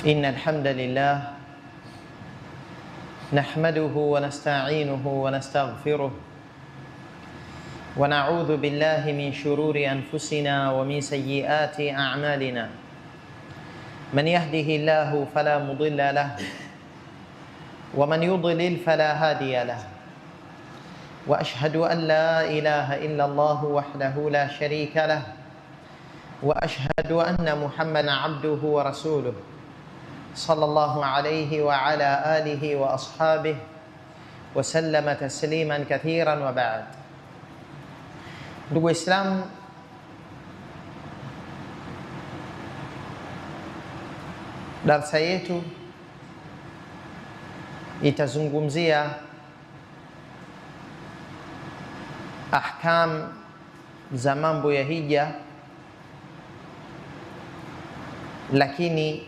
إن الحمد لله نحمده ونستعينه ونستغفره ونعوذ بالله من شرور أنفسنا ومن سيئات أعمالنا من يهده الله فلا مضل له ومن يضلل فلا هادي له وأشهد أن لا إله إلا الله وحده لا شريك له وأشهد أن محمدا عبده ورسوله صلى الله عليه وعلى آله وأصحابه وسلم تسليما كثيرا وبعد. Ndugu Waislamu, darsa yetu itazungumzia ahkam za mambo ya hija, lakini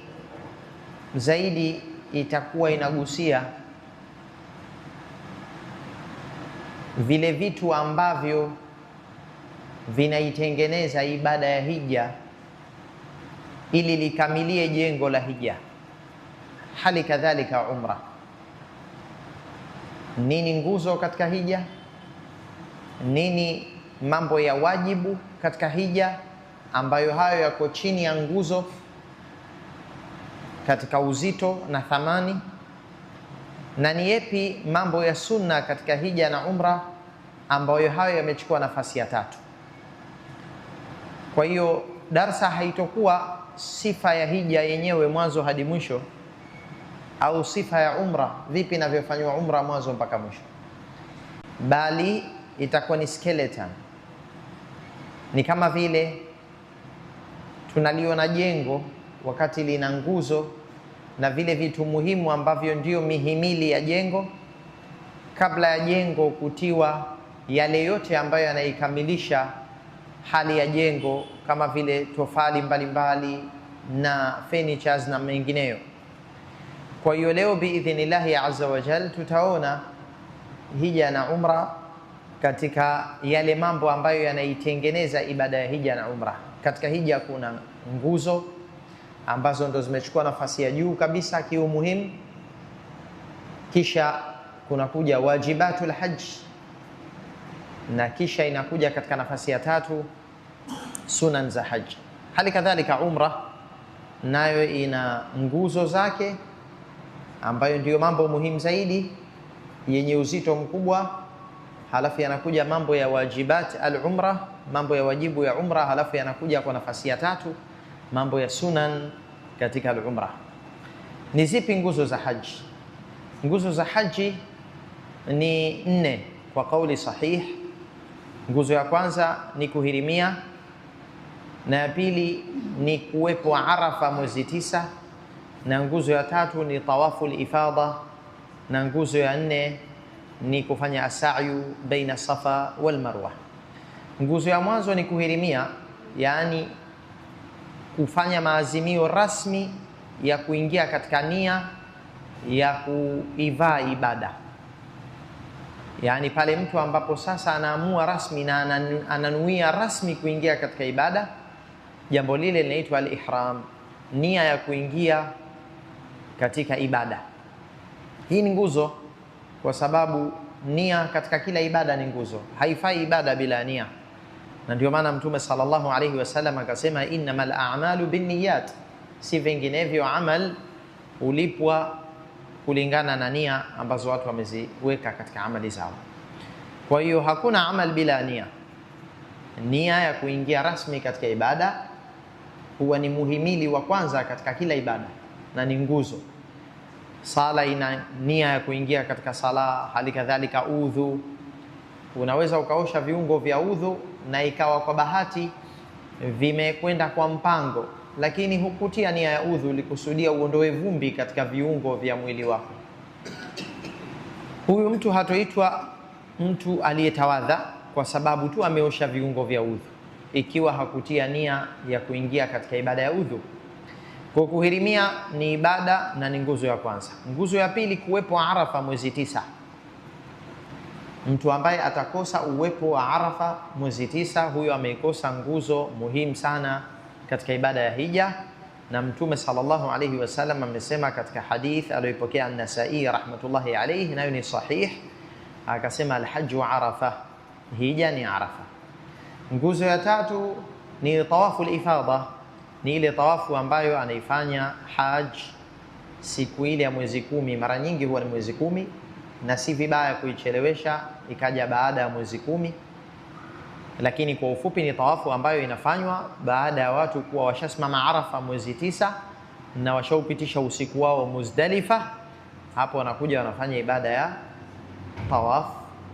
zaidi itakuwa inagusia vile vitu ambavyo vinaitengeneza ibada ya hija ili likamilie jengo la hija. Hali kadhalika umra. Nini nguzo katika hija? Nini mambo ya wajibu katika hija ambayo hayo yako chini ya nguzo katika uzito na thamani, na ni yepi mambo ya sunna katika hija na umra ambayo hayo yamechukua nafasi ya tatu. Kwa hiyo darsa haitokuwa sifa ya hija yenyewe mwanzo hadi mwisho, au sifa ya umra vipi inavyofanywa umra mwanzo mpaka mwisho, bali itakuwa ni skeleton. Ni kama vile tunaliona jengo wakati lina nguzo na vile vitu muhimu ambavyo ndio mihimili ya jengo, kabla ya jengo kutiwa yale yote ambayo yanaikamilisha hali ya jengo, kama vile tofali mbalimbali na furnitures na mengineyo. Kwa hiyo leo biidhnillahi azza wa jal tutaona hija na umra katika yale mambo ambayo yanaitengeneza ibada ya hija na umra. Katika hija kuna nguzo ambazo ndo zimechukua nafasi ya juu kabisa kiumuhimu, kisha kuna kuja wajibatul hajj, na kisha inakuja katika nafasi ya tatu sunan za haji. Hali kadhalika umra nayo ina nguzo zake ambayo ndiyo mambo muhimu zaidi yenye uzito mkubwa, halafu yanakuja mambo ya wajibat al-umra, mambo ya wajibu ya umra, halafu yanakuja kwa nafasi ya tatu mambo ya sunan katika al-umra. Ni zipi nguzo za haji? Nguzo za haji ni 4 kwa kauli sahih. Nguzo ya kwanza ni kuhirimia, na ya pili ni kuwepo Arafa mwezi 9, na nguzo ya tatu ni tawaful ifada, na nguzo ya 4 ni kufanya asa'yu baina Safa wal Marwa. Nguzo ya mwanzo ni kuhirimia, yani kufanya maazimio rasmi ya kuingia katika nia ya kuivaa ibada. Yani pale mtu ambapo sasa anaamua rasmi na ananuia rasmi kuingia katika ibada, jambo lile linaitwa al-ihram, nia ya kuingia katika ibada. Hii ni nguzo, kwa sababu nia katika kila ibada ni nguzo. Haifai ibada bila nia, na ndio maana Mtume sallallahu alaihi wasallam akasema innamal a'malu binniyat, si vinginevyo amal ulipwa kulingana na nia ambazo watu wameziweka katika amali zao. Kwa hiyo hakuna amal bila nia. Nia ya kuingia rasmi katika ibada huwa ni muhimili wa kwanza katika kila ibada na ni nguzo. Sala ina nia ya kuingia katika sala, hali kadhalika udhu. Unaweza ukaosha viungo vya udhu na ikawa kwa bahati vimekwenda kwa mpango, lakini hukutia nia ya udhu ulikusudia uondoe vumbi katika viungo vya mwili wako, huyu mtu hatoitwa mtu aliyetawadha kwa sababu tu ameosha viungo vya udhu, ikiwa hakutia nia ya kuingia katika ibada ya udhu. Kwa kuhirimia ni ibada na ni nguzo ya kwanza. Nguzo ya pili, kuwepo Arafa mwezi 9. Mtu ambaye atakosa uwepo wa Arafa mwezi 9, huyo ameikosa nguzo muhimu sana katika ibada ya hija. na Mtume sallallahu alayhi wasallam amesema katika hadith aliyopokea an-Nasa'i rahmatullahi alayhi, nayo ni sahih, akasema al-hajju Arafa, hija ni Arafa. Nguzo ya tatu ni tawafu al-ifadha, ni ile tawafu ambayo anaifanya haj siku ile ya mwezi 10. Mara nyingi huwa ni mwezi 10, na si vibaya kuichelewesha ikaja baada ya mwezi 10, lakini kwa ufupi ni tawafu ambayo inafanywa baada ya watu kuwa washasimama Arafa mwezi 9 na washaupitisha usiku wao Muzdalifa. Hapo wanakuja wanafanya ibada ya tawaf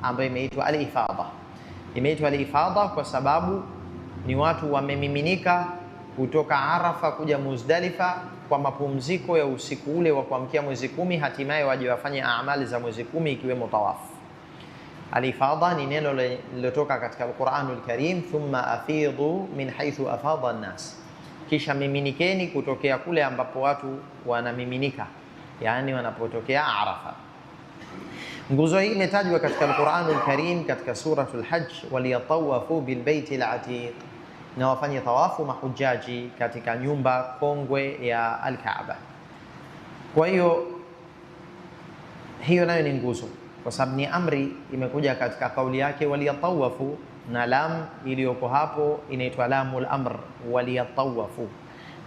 ambayo imeitwa al-ifadha. Imeitwa al-ifadha kwa sababu ni watu wamemiminika kutoka Arafa kuja Muzdalifa kwa mapumziko ya usiku ule wa kuamkia mwezi 10, hatimaye waje wafanye amali za mwezi 10 ikiwemo tawafu. Al-ifadha ni neno lilotoka katika Al-Qur'anul Karim, thumma afidhu min haythu afadha an-nas, kisha miminikeni kutokea kule ambapo watu wanamiminika, yani wanapotokea Arafa. Nguzo hii imetajwa katika Al-Qur'anul Karim katika suratul Hajj, waliyatawafu bilbaytil atiq, na wafanye tawafu mahujaji katika nyumba kongwe ya Al-Kaaba. Kwa hiyo nayo ni nguzo, kwa sababu ni amri imekuja katika kauli yake waliyatawafu, na lam iliyoko hapo inaitwa lamul amr, waliyatawafu,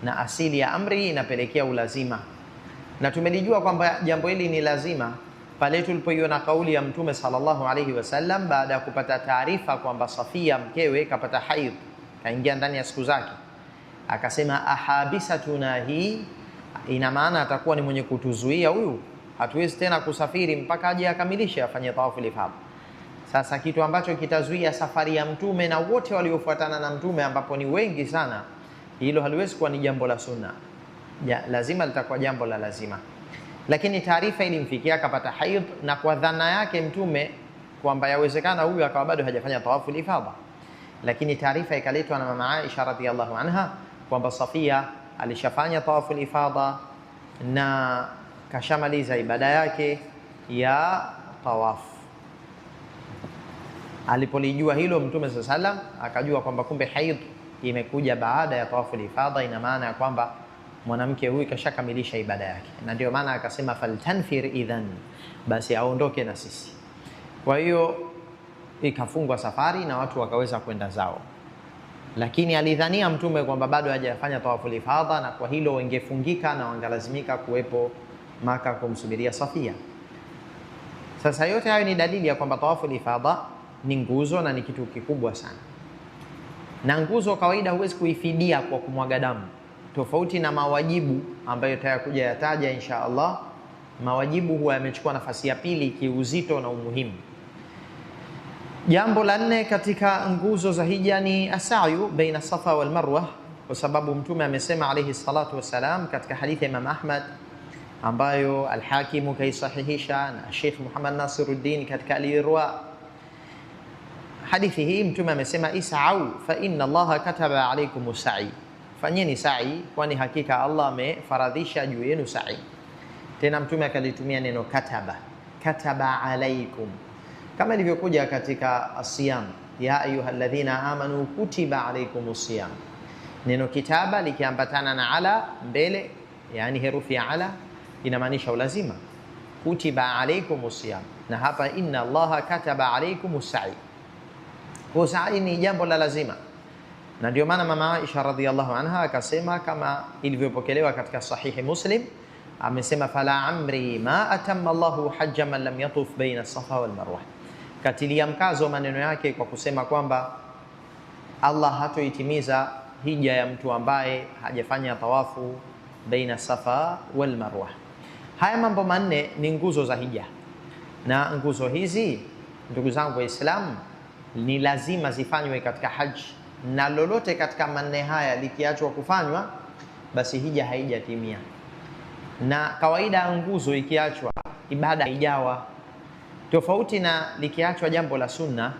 na asili ya amri inapelekea ulazima, na tumelijua kwamba jambo hili ni lazima pale tulipoiona kauli ya Mtume sallallahu alayhi wasallam baada ya kupata taarifa kwamba Safia mkewe kapata haidh, kaingia ndani ya siku zake, akasema ahabisatuna hii, ina maana atakuwa ni mwenye kutuzuia huyu, hatuwezi tena kusafiri mpaka aje akamilishe afanye tawafu ifadha. Sasa kitu ambacho kitazuia safari ya Mtume na wote waliofuatana na Mtume, ambapo ni wengi sana, hilo haliwezi kuwa ni jambo la sunna, lazima litakuwa jambo la lazima. Lakini taarifa ilimfikia akapata haidh, na kwa dhana yake Mtume kwamba yawezekana huyu akawa bado hajafanya tawafu ifadha, lakini taarifa ikaletwa na mama Aisha radhiallahu anha kwamba Safia alishafanya tawafu ifadha na kashamaliza ibada yake ya tawafu. Alipolijua hilo Mtume sallallahu alayhi wasallam akajua kwamba kumbe haidh imekuja baada ya tawafu ifadha, ina maana ya kwamba mwanamke huyu kashakamilisha ibada yake, na ndio maana akasema faltanfir idhan, basi aondoke na sisi. Kwa hiyo ikafungwa safari na watu wakaweza kwenda zao, lakini alidhania Mtume kwamba bado hajafanya tawafu ifadha, na kwa hilo wangefungika na wangalazimika kuwepo Maka kumsubiria Safia. Sasa yote hayo ni dalili ya kwamba tawafu ifadha ni nguzo na ni kitu kikubwa sana, na nguzo kawaida huwezi kuifidia kwa kumwaga damu, tofauti na mawajibu ambayo tutakuja yataja insha Allah. Mawajibu huwa yamechukua nafasi ya pili kiuzito na umuhimu. Jambo la 4 katika nguzo za hija ni asayu baina Safa wal Marwa, kwa sababu Mtume amesema alayhi salatu wasalam katika hadithi ya Imam Ahmad ambayo Al-Hakim kaisahihisha na Sheikh Muhammad Nasiruddin katika Al-Irwa. Hadithi hii Mtume amesema is'au fa inna Allaha kataba alaykum sa'i, fanyeni sa'i kwani hakika Allah amefaradhisha juu yenu sa'i. Tena Mtume akalitumia neno kataba alaykum, kama ilivyokuja katika asiyam, ya ayyuhalladhina amanu kutiba alaykumus siyam. Neno kitaba likiambatana na ala mbele, yani herufi ya ala, inamaanisha ulazima, kutiba alaykumus siyam, na hapa inna Allaha kataba alaykumus sa'i. Kwa sa'i ni jambo la lazima, na ndio maana mama Aisha radhiyallahu anha akasema kama ilivyopokelewa katika sahihi Muslim, amesema fala amri ma atamma Allahu hajja man lam yatuf baina Safa wal Marwa, katilia mkazo maneno yake kwa kusema kwamba Allah hatoitimiza hija ya mtu ambaye hajafanya tawafu baina Safa wal Marwa. Haya mambo manne ni nguzo za hija, na nguzo hizi ndugu zangu Waislamu ni lazima zifanywe katika haji, na lolote katika manne haya likiachwa kufanywa basi hija haijatimia. Na kawaida nguzo ikiachwa ibada haijawa, tofauti na likiachwa jambo la sunna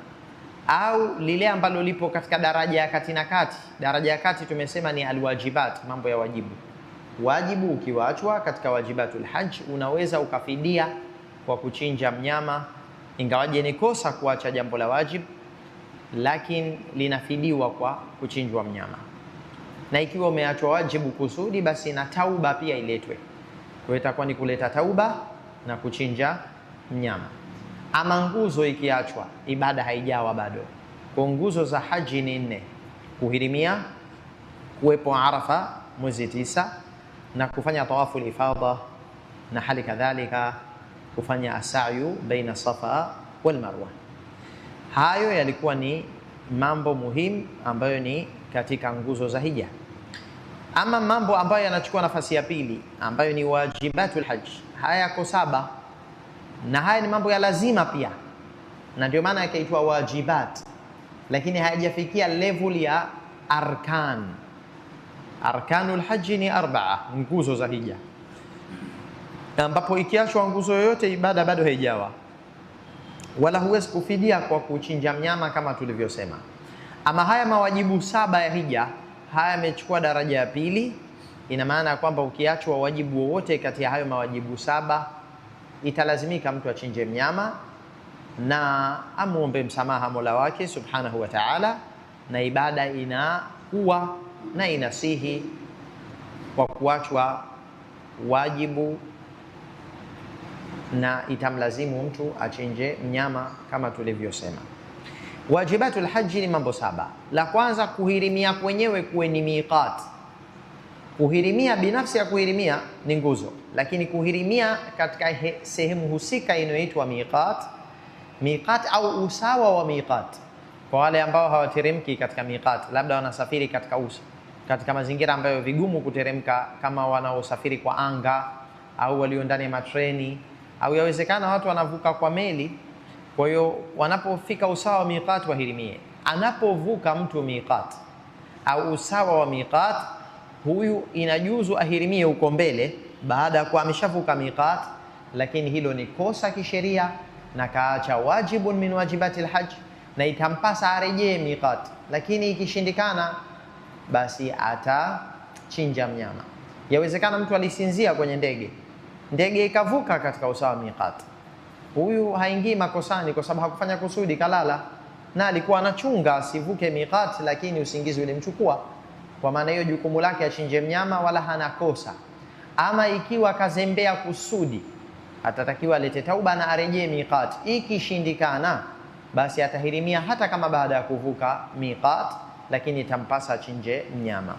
au lile ambalo lipo katika daraja ya kati na kati. Daraja ya kati tumesema ni alwajibat, mambo ya wajibu. Wajibu ukiwaachwa katika wajibatul hajj, unaweza ukafidia kwa kuchinja mnyama, ingawaje ni kosa kuacha jambo la wajib, lakini linafidiwa kwa kuchinjwa mnyama. na ikiwa umeachwa wajibu kusudi, basi na tauba pia iletwe. Kwa hiyo itakuwa ni kuleta tauba na kuchinja mnyama. Ama nguzo ikiachwa, ibada haijawa bado. Kwa nguzo za haji ni 4: kuhirimia, kuwepo Arafa mwezi 9, na kufanya tawafu ifadha, na hali kadhalika kufanya asa'yu baina Safa wal Marwa. Hayo yalikuwa ni mambo muhimu ambayo ni katika nguzo za hija. Ama mambo ambayo yanachukua nafasi ya pili ambayo ni wajibatul hajj, haya yako 7, na haya ni mambo ya lazima pia, na ndio maana yakaitwa wajibat, lakini hayajafikia level ya arkan. Arkanul hajji ni 4 nguzo za hija, ambapo ikiachwa nguzo yoyote ibada bado haijawa, wala huwezi kufidia kwa kuchinja mnyama kama tulivyosema. Ama haya mawajibu 7 ya hija, haya yamechukua daraja ya pili. Ina maana kwamba ukiachwa wajibu wowote kati ya hayo mawajibu 7, italazimika mtu achinje mnyama na amuombe msamaha Mola wake subhanahu wa ta'ala, na ibada inakuwa na inasihi kwa kuachwa wajibu, na itamlazimu mtu achinje mnyama kama tulivyosema. Wajibatul haji ni mambo 7. La kwanza, kuhirimia kwenyewe kuwe ni miqat. Kuhirimia binafsi ya kuhirimia ni nguzo, lakini kuhirimia katika sehemu husika inayoitwa miqat. Miqat au usawa wa miqat, kwa wale ambao hawateremki katika miqat, labda wanasafiri katika mazingira ambayo vigumu kuteremka, kama wanaosafiri kwa anga au walio ndani ya matreni, au yawezekana watu wanavuka kwa meli. Kwa hiyo wanapofika usawa wa miqat wahirimie. Anapovuka mtu miqat au usawa wa miqat, huyu inajuzu ahirimie huko mbele baada ya kuwa ameshavuka miqat, lakini hilo ni kosa kisheria na kaacha wajibun min wajibatil hajj, na itampasa arejee miqat. Lakini ikishindikana, basi atachinja mnyama. Yawezekana mtu alisinzia kwenye ndege ikavuka katika usawa wa miqat, huyu haingii makosani kwa sababu hakufanya kusudi, kalala na alikuwa anachunga asivuke miqat, lakini usingizi ulimchukua. Kwa maana hiyo jukumu lake achinje mnyama, wala hana kosa. Ama ikiwa kazembea kusudi, atatakiwa alete tauba na arejee miqat. Ikishindikana, basi atahirimia hata kama baada ya kuvuka miqat, lakini itampasa achinje mnyama.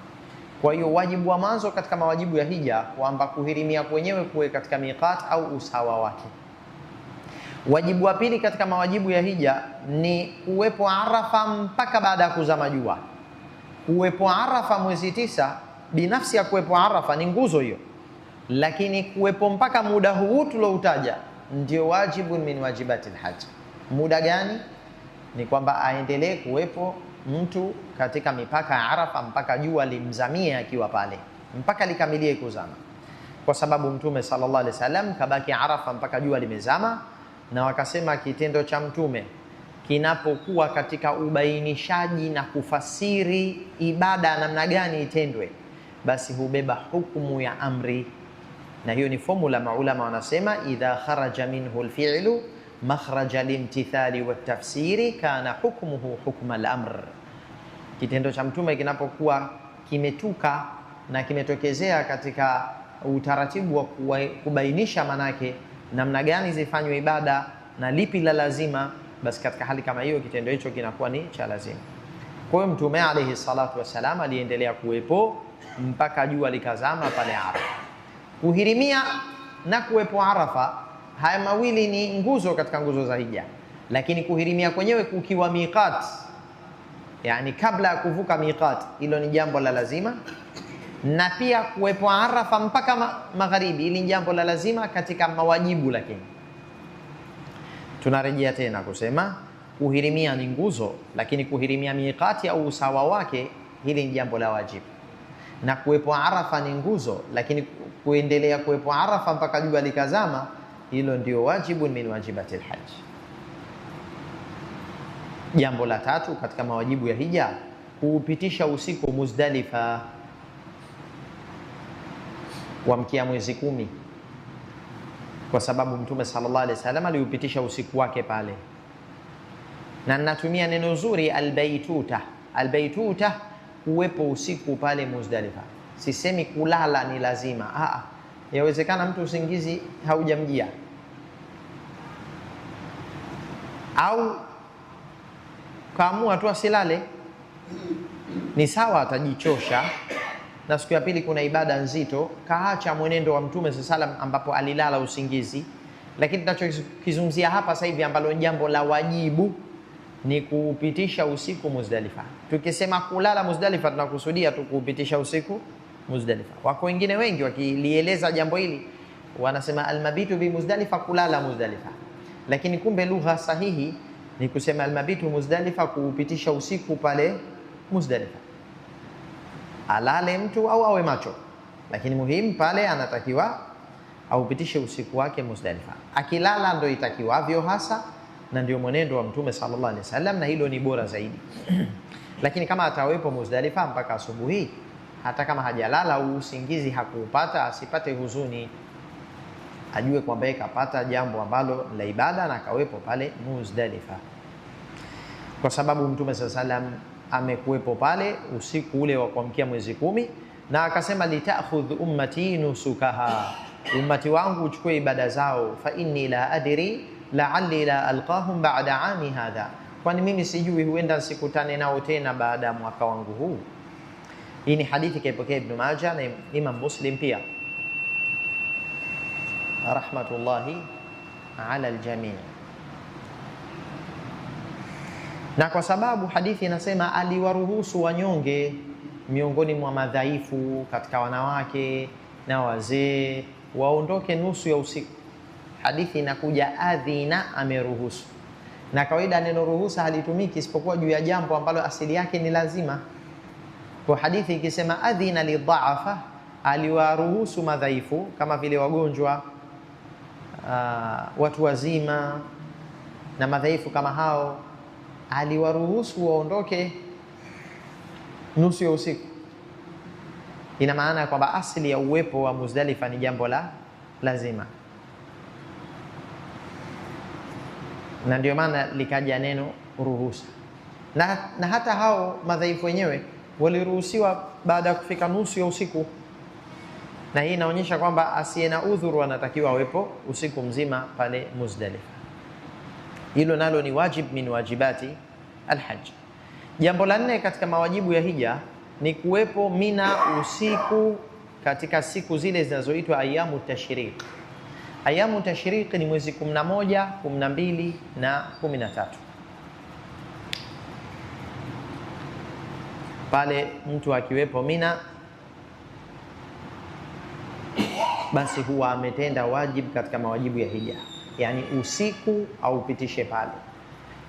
Kwa hiyo wajibu wa mwanzo katika mawajibu ya hija kwamba kuhirimia kwenyewe kuwe katika miqat au usawa wake. Wajibu wa pili katika mawajibu ya hija ni kuwepo Arafa mpaka baada ya kuzama jua. Kuwepo Arafa mwezi 9, binafsi ya kuwepo Arafa ni nguzo hiyo, lakini kuwepo mpaka muda huu tuloutaja ndio wajibu min wajibatil hajj. Muda gani? Ni kwamba aendelee kuwepo mtu katika mipaka ya Arafa mpaka jua limzamie akiwa pale, mpaka likamilie kuzama, kwa sababu Mtume sallallahu alaihi wasallam kabaki Arafa mpaka jua limezama. Na wakasema kitendo cha Mtume kinapokuwa katika ubainishaji na kufasiri ibada namna gani itendwe, basi hubeba hukumu ya amri. Na hiyo ni formula maulama wanasema, idha kharaja minhu alfi'lu makhraja alimtithali watafsiri kana hukmuhu hukma al-amr. Kitendo cha Mtume kinapokuwa kimetuka na kimetokezea katika utaratibu wa kubainisha manake namna gani zifanywe ibada na lipi la lazima, basi katika hali kama hiyo kitendo hicho kinakuwa ni cha lazima. Kwa hiyo Mtume alayhi salatu wasalam aliendelea kuwepo mpaka jua likazama pale Arafa. Kuhirimia na kuwepo Arafa, haya mawili ni nguzo katika nguzo za hija, lakini kuhirimia kwenyewe kukiwa miqat, yani kabla ya kuvuka miqat, hilo ni jambo la lazima. Na pia kuwepo Arafa mpaka magharibi, ili jambo la lazima katika mawajibu. Lakini tunarejea tena kusema kuhirimia ni nguzo, lakini kuhirimia miqati au usawa wake, hili ni jambo la wajibu. Na kuwepo Arafa ni nguzo, lakini kuendelea kuwepo Arafa mpaka jua likazama, hilo ndio wajibu min wajibatil hajj. Jambo la tatu katika mawajibu ya hija, kuupitisha usiku Muzdalifa wamkia mwezi 10, kwa sababu Mtume sallallahu alaihi wasallam aliupitisha usiku wake pale. Na natumia neno zuri albaytuta. Albaytuta kuwepo usiku pale Muzdalifa. Sisemi kulala ni lazima. Yawezekana mtu usingizi haujamjia, au kaamua tu asilale, ni sawa, atajichosha na siku ya pili kuna ibada nzito, kaacha mwenendo wa Mtume sallam ambapo alilala usingizi. Lakini tunachokizungumzia hapa sasa hivi ambalo jambo la wajibu ni kuupitisha usiku Muzdalifa. Tukisema kulala Muzdalifa tunakusudia tu kuupitisha usiku Muzdalifa. Wako wengine wengi wakilieleza jambo hili wanasema almabitu bi Muzdalifa, kulala Muzdalifa, lakini kumbe lugha sahihi ni kusema almabitu Muzdalifa, kuupitisha usiku pale Muzdalifa. Alale mtu au awe macho, lakini muhimu pale anatakiwa aupitishe usiku wake Muzdalifa. Akilala ndio itakiwavyo hasa, na ndio mwenendo wa Mtume sallallahu alaihi wasallam, na hilo ni bora zaidi. Lakini kama atawepo Muzdalifa mpaka asubuhi, hata kama hajalala au usingizi hakuupata, asipate huzuni, ajue kwamba yeye kapata jambo ambalo la ibada na akawepo pale Muzdalifa, kwa sababu Mtume sallallahu alaihi wasallam amekuwepo pale usiku ule wa kuamkia mwezi 10, na akasema litakhudh ummati nusukaha, ummati wangu uchukue ibada zao, fa inni la adri la'alli la alqahum ba'da ami hadha, kwani mimi sijui, huenda nisikutane nao tena baada ya mwaka wangu huu. Hii ni hadithi kaipokea Ibn Majah na Imam Muslim pia, rahmatullahi ala aljamii. Na kwa sababu hadithi inasema aliwaruhusu wanyonge miongoni mwa madhaifu katika wanawake na wazee waondoke nusu ya usiku. Hadithi inakuja adhina, ameruhusu, na kawaida neno ruhusa halitumiki isipokuwa juu ya jambo ambalo asili yake ni lazima. Kwa hadithi ikisema adhina lidhaafa, aliwaruhusu madhaifu kama vile wagonjwa, watu wazima na madhaifu kama hao, aliwaruhusu waondoke nusu ya usiku. Ina maana kwamba asili ya uwepo wa Muzdalifa ni jambo la lazima, na ndio maana likaja neno ruhusa. Na hata hao madhaifu wenyewe waliruhusiwa baada ya kufika nusu ya usiku, na hii inaonyesha kwamba asiye na udhuru anatakiwa awepo usiku mzima pale Muzdalifa. Hilo nalo ni wajib min wajibati alhajj. Jambo la 4 katika mawajibu ya hija ni kuwepo Mina usiku katika siku zile zinazoitwa ayamu tashriq. Ayamu tashriq ni mwezi 11, 12 na 13. Pale mtu akiwepo Mina, basi huwa ametenda wajib katika mawajibu ya hija, yani usiku aupitishe pale.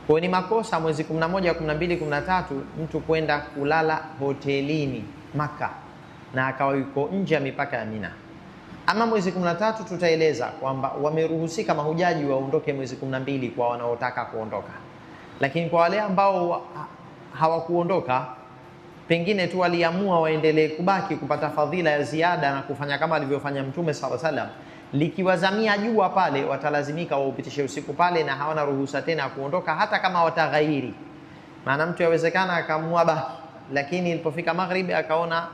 Kwa ni makosa mwezi 11, 12, 13 mtu kwenda kulala hotelini Maka na akawa yuko nje ya mipaka ya Mina. Ama mwezi 13 tutaeleza kwamba wameruhusika mahujaji waondoke mwezi 12 kwa wanaotaka kuondoka, lakini kwa wale ambao hawakuondoka, pengine tu waliamua waendelee kubaki kupata fadhila ya ziada na kufanya kama alivyofanya Mtume sallallahu alaihi wasallam, likiwazamia jua pale watalazimika waupitishe usiku pale na hawana ruhusa tena kuondoka, hata kama wataghairi. Maana mtu yawezekana akaamua baki, lakini ilipofika magharibi akaona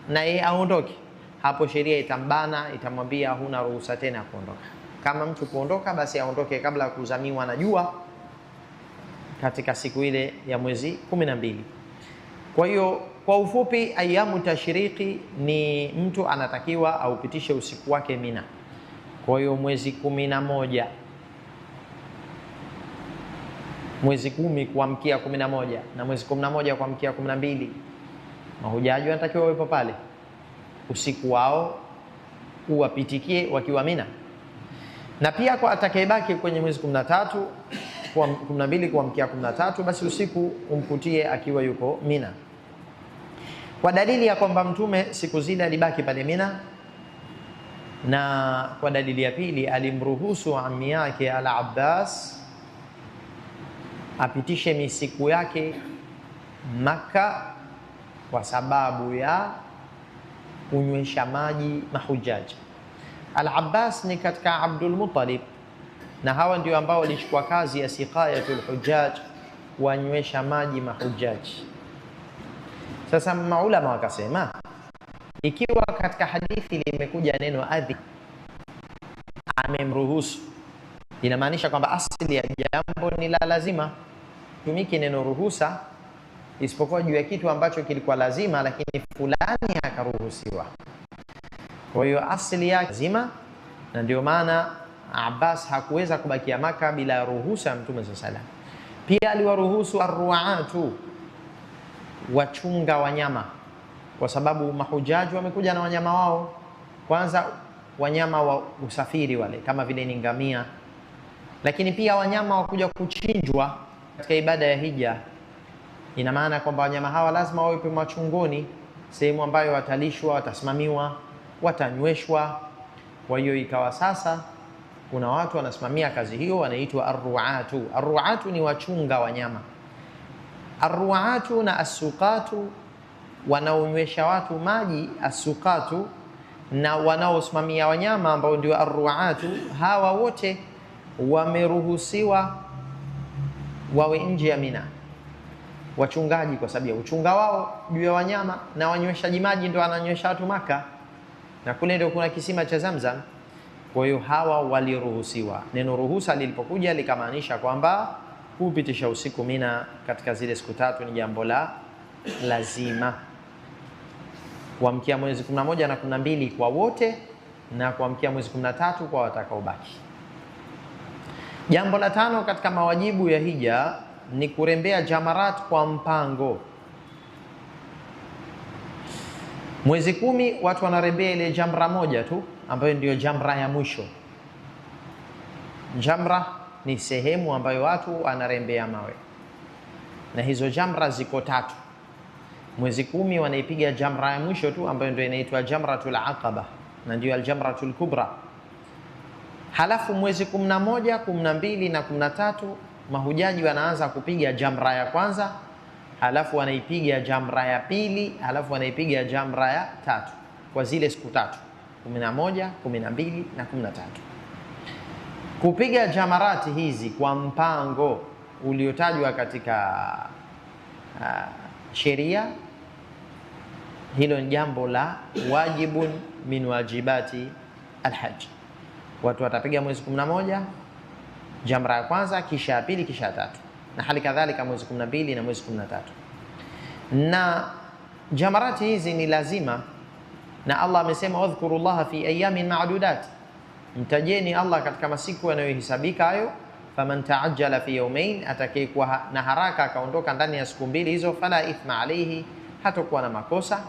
na yeye aondoke, hapo sheria itambana, itamwambia huna ruhusa tena kuondoka. Kama mtu kuondoka, basi aondoke kabla ya kuzamiwa na jua katika siku ile ya mwezi 12. Kwa hiyo kwa ufupi, ayamu tashriqi ni mtu anatakiwa aupitishe usiku wake Mina. Kwa hiyo mwezi 11, mwezi 10 kuamkia 11 na mwezi 11 kuamkia 12, mahujaji wanatakiwa wawepo pale usiku wao uwapitikie wakiwa Mina. Na pia kwa atakayebaki kwenye mwezi 13 kwa 12 kuamkia 13, basi usiku umkutie akiwa yuko Mina, kwa dalili ya kwamba Mtume siku zile alibaki pale Mina, na kwa dalili ya pili alimruhusu ammi yake Al-Abbas apitishe misiku yake Maka kwa sababu ya kunywesha maji mahujaji. Al-Abbas ni katika Abdul Muttalib, na hawa ndio ambao walichukua kazi ya siqayatul hujjaj, wanywesha maji mahujaji. Sasa maulama wakasema ikiwa katika hadithi limekuja neno adhi amemruhusu, inamaanisha kwamba asili ya jambo ni la lazima. Tumiki neno ruhusa isipokuwa juu ya kitu ambacho kilikuwa lazima lakini fulani akaruhusiwa. Kwa hiyo asili yake lazima, na ndio maana Abbas hakuweza kubakia Maka bila ruhusa ya Mtume sallallahu alaihi wasallam. Pia aliwaruhusu arruatu, wachunga wanyama, kwa sababu mahujaji wamekuja na wanyama wao. Kwanza wanyama wa usafiri wale kama vile ni ngamia, lakini pia wanyama wakuja kuchinjwa katika ibada ya hija. Ina maana kwamba wanyama hawa lazima wawe machungoni, sehemu ambayo watalishwa, watasimamiwa, watanyweshwa. Kwa hiyo ikawa sasa kuna watu wanasimamia kazi hiyo, wanaitwa arruatu. Arruatu ni wachunga wanyama. Arruatu na asukatu wanaonywesha watu maji, asukatu, na wanaosimamia wanyama ambao ndio arruatu, hawa wote wameruhusiwa wawe nje ya Mina, wachungaji, kwa sababu ya uchunga wao juu ya wanyama, na wanyweshaji maji ndio wananywesha watu Maka, na kule ndio kuna kisima cha Zamzam. Kwa hiyo hawa waliruhusiwa. Neno ruhusa lilipokuja likamaanisha kwamba kupitisha usiku Mina katika zile siku tatu ni jambo la lazima. Kuamkia mwezi 11 na 12 kwa wote, na kuamkia mwezi 13 kwa watakaobaki. Jambo la tano katika mawajibu ya hija ni kurembea jamarat kwa mpango. Mwezi 10 watu wanarembea ile jamra moja tu ambayo ndio jamra ya mwisho. Jamra ni sehemu ambayo watu wanarembea mawe, na hizo jamra ziko tatu. Mwezi 10 wanaipiga jamra ya mwisho tu ambayo ndio inaitwa jamratul aqaba, na ndio aljamratul kubra. Halafu mwezi 11, 12 na 13 mahujaji wanaanza kupiga jamra ya kwanza, halafu wanaipiga jamra ya pili, halafu wanaipiga jamra ya tatu, kwa zile siku tatu, 11, 12 na 13. Kupiga jamarati hizi kwa mpango uliotajwa katika sheria, hilo ni jambo la wajibun min wajibati alhajj. Watu watapiga mwezi 11 jamra ya kwanza, kisha ya pili, kisha ya tatu, na hali kadhalika mwezi 12 na mwezi 13. Na jamarati hizi ni lazima, na Allah amesema wadhkurullaha fi ayamin ma'dudat, mtajeni Allah katika masiku yanayohesabika hayo. Faman ta'ajjala fi yawmayn, atakayekuwa na haraka akaondoka ndani ya siku mbili hizo, fala ithma alayhi, hatakuwa na makosa,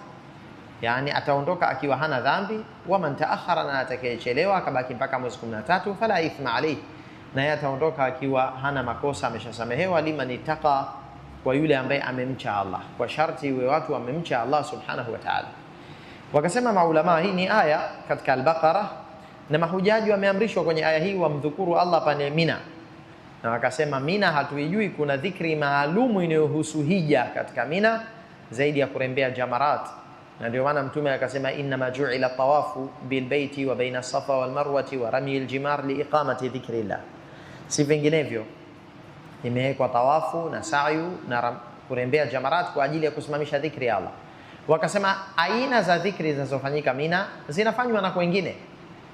yani ataondoka akiwa hana dhambi. Waman ta'akhkhara, na atakayechelewa akabaki mpaka mwezi 13, fala ithma alayhi, na yeye ataondoka akiwa hana makosa, ameshasamehewa. Liman ittaqa, kwa yule ambaye amemcha Allah, kwa sharti iwe watu wamemcha Allah subhanahu wa ta'ala. Wakasema maulama, hii ni aya katika al-Baqara, na mahujaji wameamrishwa kwenye aya hii wamdhukuru Allah pale Mina. Na wakasema Mina hatuijui kuna dhikri maalumu inayohusu hija katika Mina zaidi ya kurembea jamarat, na ndio maana Mtume akasema inna ma ju'ila tawafu bil baiti wa baina safa wal marwati wa rami al jimar li iqamati dhikrillah, si vinginevyo imewekwa tawafu na sa'yu na kurembea jamarat kwa ajili ya kusimamisha dhikri ya Allah. Wakasema aina za dhikri zinazofanyika Mina zinafanywa na kwingine,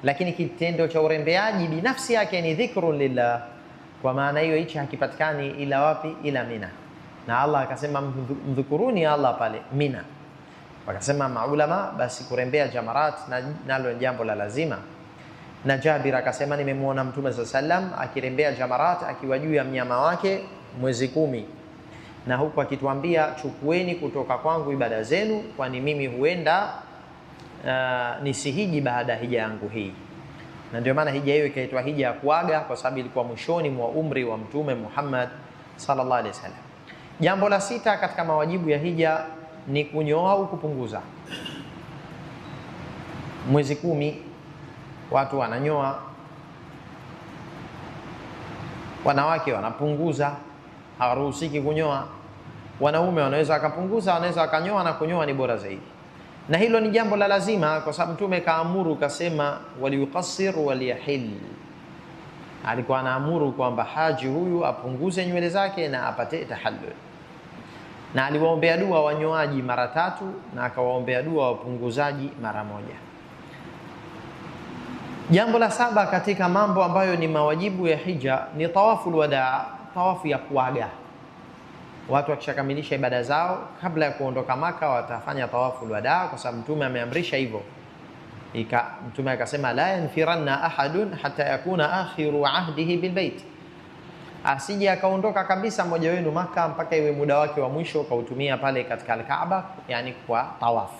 lakini kitendo cha urembeaji binafsi yake ni dhikrun lillah. Kwa maana hiyo hichi hakipatikani ila wapi? Ila Mina. Na Allah akasema mdhukuruni Allah pale Mina. Wakasema maulama, basi kurembea jamarat nalo jambo la lazima. Na Jabir akasema nimemuona Mtume sallam akirembea jamarat akiwa juu ya mnyama wake mwezi 10, na huku akituambia chukueni kutoka kwangu ibada zenu, kwani mimi huenda nisihiji baada ya hija yangu hii. Na ndio maana hija hiyo ikaitwa hija ya kuaga, kwa sababu ilikuwa mwishoni mwa umri wa Mtume Muhammad sallallahu alaihi wasallam. Jambo la sita katika mawajibu ya hija ni kunyoa au kupunguza. Mwezi 10 watu wananyoa, wanawake wanapunguza, hawaruhusiki kunyoa. Wanaume wanaweza wakapunguza, wanaweza wakanyoa, na kunyoa ni bora zaidi. Na hilo ni jambo la lazima, kwa sababu Mtume kaamuru, kasema waliyuqassir waliyahil. Alikuwa anaamuru kwamba haji huyu apunguze nywele zake na apate tahallul. na aliwaombea dua wanyoaji mara 3 na akawaombea dua wapunguzaji mara 1. Jambo la 7 katika mambo ambayo ni mawajibu ya hija ni tawaful wadaa, tawafu ya kuaga. Watu wakishakamilisha ibada zao kabla ya kuondoka Maka watafanya tawaful wadaa, kwa sababu Mtume ameamrisha hivyo. Mtume akasema la yanfiranna ahadun hatta yakuna akhiru ahdihi bilbait, asije akaondoka kabisa mmoja wenu Maka mpaka iwe muda wake wa mwisho kautumia pale katika al-Kaaba, yani kwa tawaf.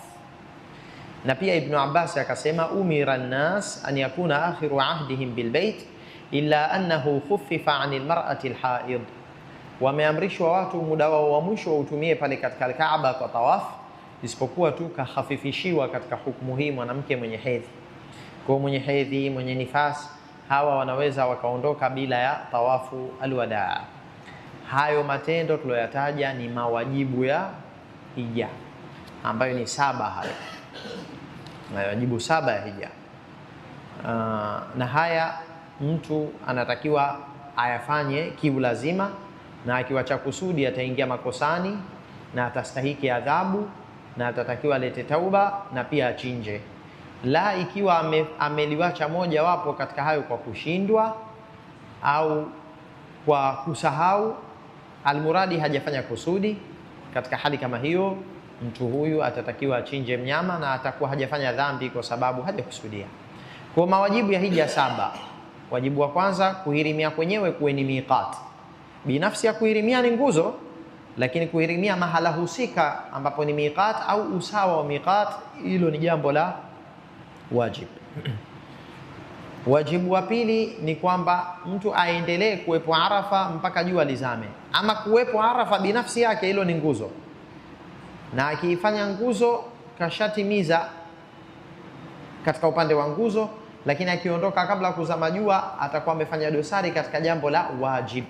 Na pia Ibn Abbas akasema umira an-nas an yakuna akhiru ahdihim bilbait illa annahu khuffifa 'anil mar'ati al-haid, wameamrishwa watu muda wao wa mwisho wautumie pale katika al-Kaaba kwa tawaf, isipokuwa tu kahafifishiwa katika hukumu hii mwanamke mwenye hedhi. Kwa mwenye hedhi, mwenye nifasi, hawa wanaweza wakaondoka bila ya tawafu alwadaa. Hayo matendo tuloyataja ni mawajibu ya hija ambayo ni 7 hayo. Mawajibu 7 ya hija. Na haya mtu anatakiwa ayafanye kiulazima, na akiwacha kusudi ataingia makosani na atastahiki adhabu, na atatakiwa alete tauba na pia achinje. La ikiwa ameliwacha moja wapo katika hayo kwa kushindwa au kwa kusahau, almuradi hajafanya kusudi, katika hali kama hiyo mtu huyu atatakiwa achinje mnyama na atakuwa hajafanya dhambi kwa sababu hajakusudia. Kwa mawajibu ya hija 7, wajibu wa kwanza kuhirimia kwenyewe kuwe ni miqat. Binafsi ya kuhirimia ni nguzo, lakini kuhirimia mahala husika ambapo ni miqat au usawa wa miqat, hilo ni jambo la wajib. Wajibu wa pili ni kwamba mtu aendelee kuwepo Arafa mpaka jua lizame. Ama kuwepo Arafa binafsi yake hilo ni nguzo, na akiifanya nguzo kashatimiza katika upande wa nguzo, lakini akiondoka kabla kuzama jua atakuwa amefanya dosari katika jambo la wajib.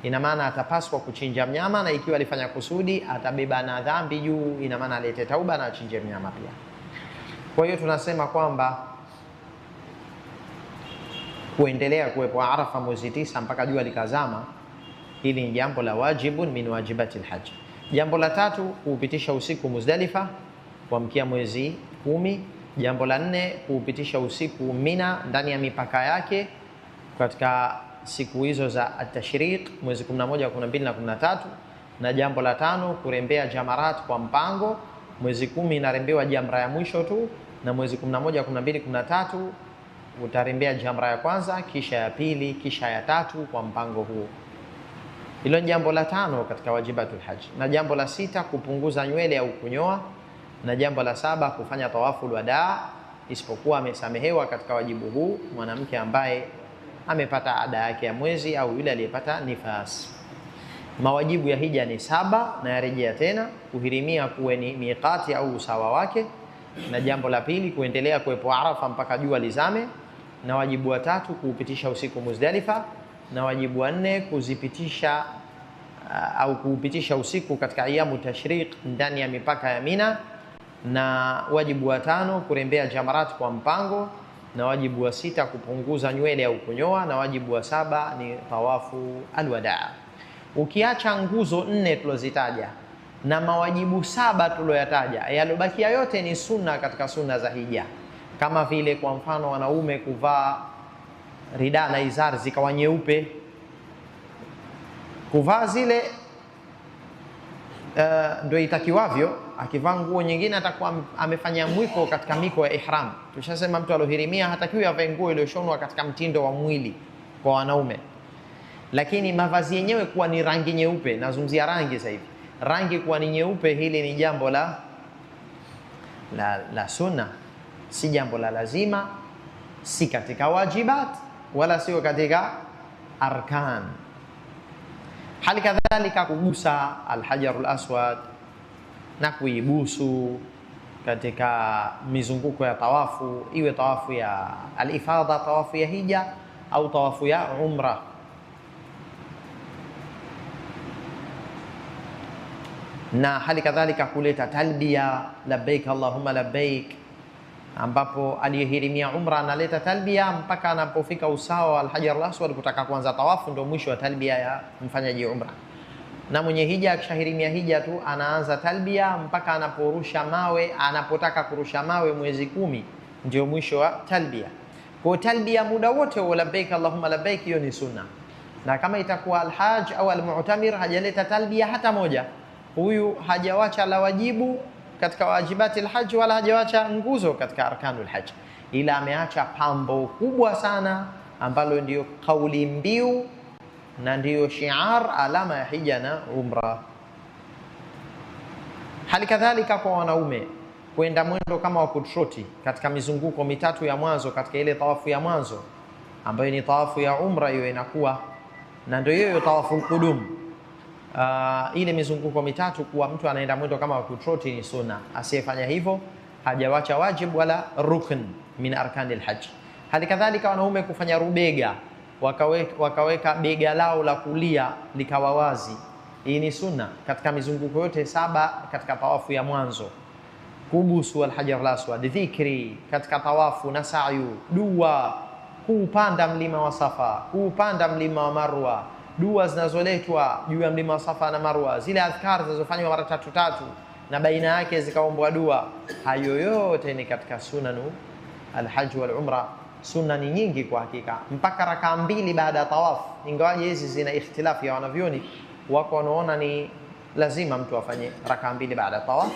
Ina maana atapaswa kuchinja mnyama, na ikiwa alifanya kusudi atabeba na dhambi juu, ina maana alete tauba na achinje mnyama pia. Kwa hiyo tunasema kwamba kuendelea kuwepo Arafa mwezi 9 mpaka jua likazama, hili ni jambo la wajibun min wajibati al-hajj. Jambo la 3 kuupitisha usiku Muzdalifa kuamkia mwezi 10. Jambo la 4 kuupitisha usiku Mina ndani ya mipaka yake katika siku hizo za at-tashriq mwezi 11, 12 na 13. Na jambo la 5 kurembea jamarat kwa mpango. Mwezi 10 inarembewa jamra ya mwisho tu, na mwezi 11, 12, 13 utarembea jamra ya kwanza, kisha ya pili, kisha ya 3 kwa mpango huo. Hilo ni jambo la 5 katika wajibatul hajj. Na jambo la 6 kupunguza nywele au kunyoa. Na jambo la 7 kufanya tawaful wadaa, isipokuwa amesamehewa katika wajibu huu mwanamke ambaye amepata ada yake ya mwezi au yule aliyepata nifas. Mawajibu ya hija ni 7 na yarejea tena. Kuhirimia kuwe ni miqati au usawa wake. Na jambo la pili kuendelea kuwepo Arafa mpaka jua lizame. Na wajibu wa 3 kuupitisha usiku Muzdalifa. Na wajibu wa 4 kuzipitisha au kuupitisha usiku katika ayamu tashriq ndani ya mipaka ya Mina. Na wajibu wa 5 kurembea jamarat kwa mpango. Na wajibu wa 6 kupunguza nywele au kunyoa. Na wajibu wa 7 ni tawafu alwadaa. Ukiacha nguzo 4 tulozitaja na mawajibu 7 tuloyataja, yalobakia yote ni sunna katika sunna za hija, kama vile kwa mfano wanaume kuvaa rida na izar zikawa nyeupe, kuvaa zile ndio itakiwavyo. Akivaa nguo nyingine atakuwa amefanya mwiko katika miko ya ihram. Tushasema mtu alohirimia hatakiwi avae nguo iliyoshonwa katika mtindo wa mwili kwa wanaume, lakini mavazi yenyewe kuwa ni rangi nyeupe. Nazungumzia rangi sasa hivi, rangi kuwa ni nyeupe, hili ni jambo la sunna, si jambo la lazima, si katika wajibat wala sio katika arkan. Hali kadhalika kugusa alhajarul aswad na kuibusu katika mizunguko ya tawafu, iwe tawafu ya alifadha, tawafu ya hija au tawafu ya umra. Na hali kadhalika kuleta talbia labbaik allahumma labbaik, ambapo aliyehirimia umra analeta talbia mpaka anapofika usawa wa alhajar al-aswad kutaka kuanza tawafu, ndio mwisho wa talbia ya mfanyaji umra. Na mwenye hija akishahirimia hija tu anaanza talbia mpaka anaporusha mawe, anapotaka kurusha mawe mwezi 10 ndio mwisho wa talbia. Kwa talbia muda wote wa labbaik Allahumma labbaik, hiyo ni sunna. Na kama itakuwa alhaj au almu'tamir hajaleta talbia hata moja, huyu hajawacha la wajibu katika wajibati alhaj wala hajawacha nguzo katika arkanul hajj, ila ameacha pambo kubwa sana ambalo ndio kauli mbiu na ndio shiar, alama ya hija na umra. Hali kadhalika kwa wanaume kwenda mwendo kama wa kutroti katika mizunguko mitatu ya mwanzo katika ile tawafu ya mwanzo ambayo ni tawafu ya umra, hiyo inakuwa na ndio hiyo tawafu al-qudum. Ile mizunguko mitatu kuwa mtu anaenda mwendo kama wa kutroti ni sunna. Asiyefanya hivyo hajawacha wajib wala rukn min arkanil hajj. Hali kadhalika wanaume kufanya rubega, wakaweka bega lao la kulia likawa wazi, hii ni sunna katika mizunguko yote 7 katika tawafu ya mwanzo. Kubusu al-hajar al-aswad, dhikri katika tawafu na sa'yu, dua, kuupanda mlima wa Safa, kuupanda mlima wa Marwa, dua zinazoletwa juu ya mlima wa Safa na Marwa, zile adhkar zinazofanywa mara 3 na baina yake zikaombwa dua, hayo yote ni katika sunanu al-hajj wal umra. Sunna ni nyingi kwa hakika, mpaka rakaa 2 baada ya tawaf, ingawaje hizi zina ikhtilafu ya wanavyoni. Wako wanaona ni lazima mtu afanye rakaa 2 baada ya tawaf,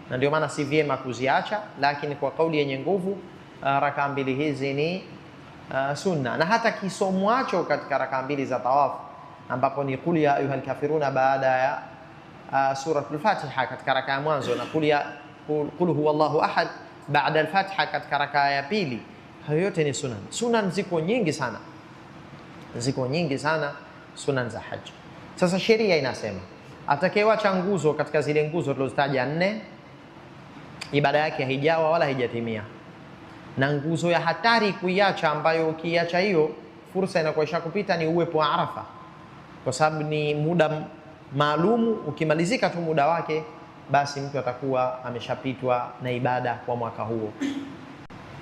na ndio maana si vyema kuziacha, lakini kwa kauli yenye nguvu rakaa 2 hizi ni sunna. Na hata kisomwacho katika rakaa 2 za tawaf ambapo ni qul ya ayuhal kafiruna baada ya suratul Fatiha katika rakaa ya mwanzo, na qul huwallahu ahad baada al-Fatiha katika rakaa ya pili, hayo yote ni sunan. Sunan ziko nyingi sana, sunan za haji. Sasa sheria inasema atakayewacha nguzo katika zile nguzo tulizozitaja 4, ibada yake haijawa wala haijatimia. Na nguzo ya hatari kuiacha, ambayo ukiacha hiyo fursa inakuwa ishakupita, ni uwepo wa Arafa, kwa sababu ni muda maalumu. Ukimalizika tu muda wake, basi mtu atakuwa ameshapitwa na ibada kwa mwaka huo.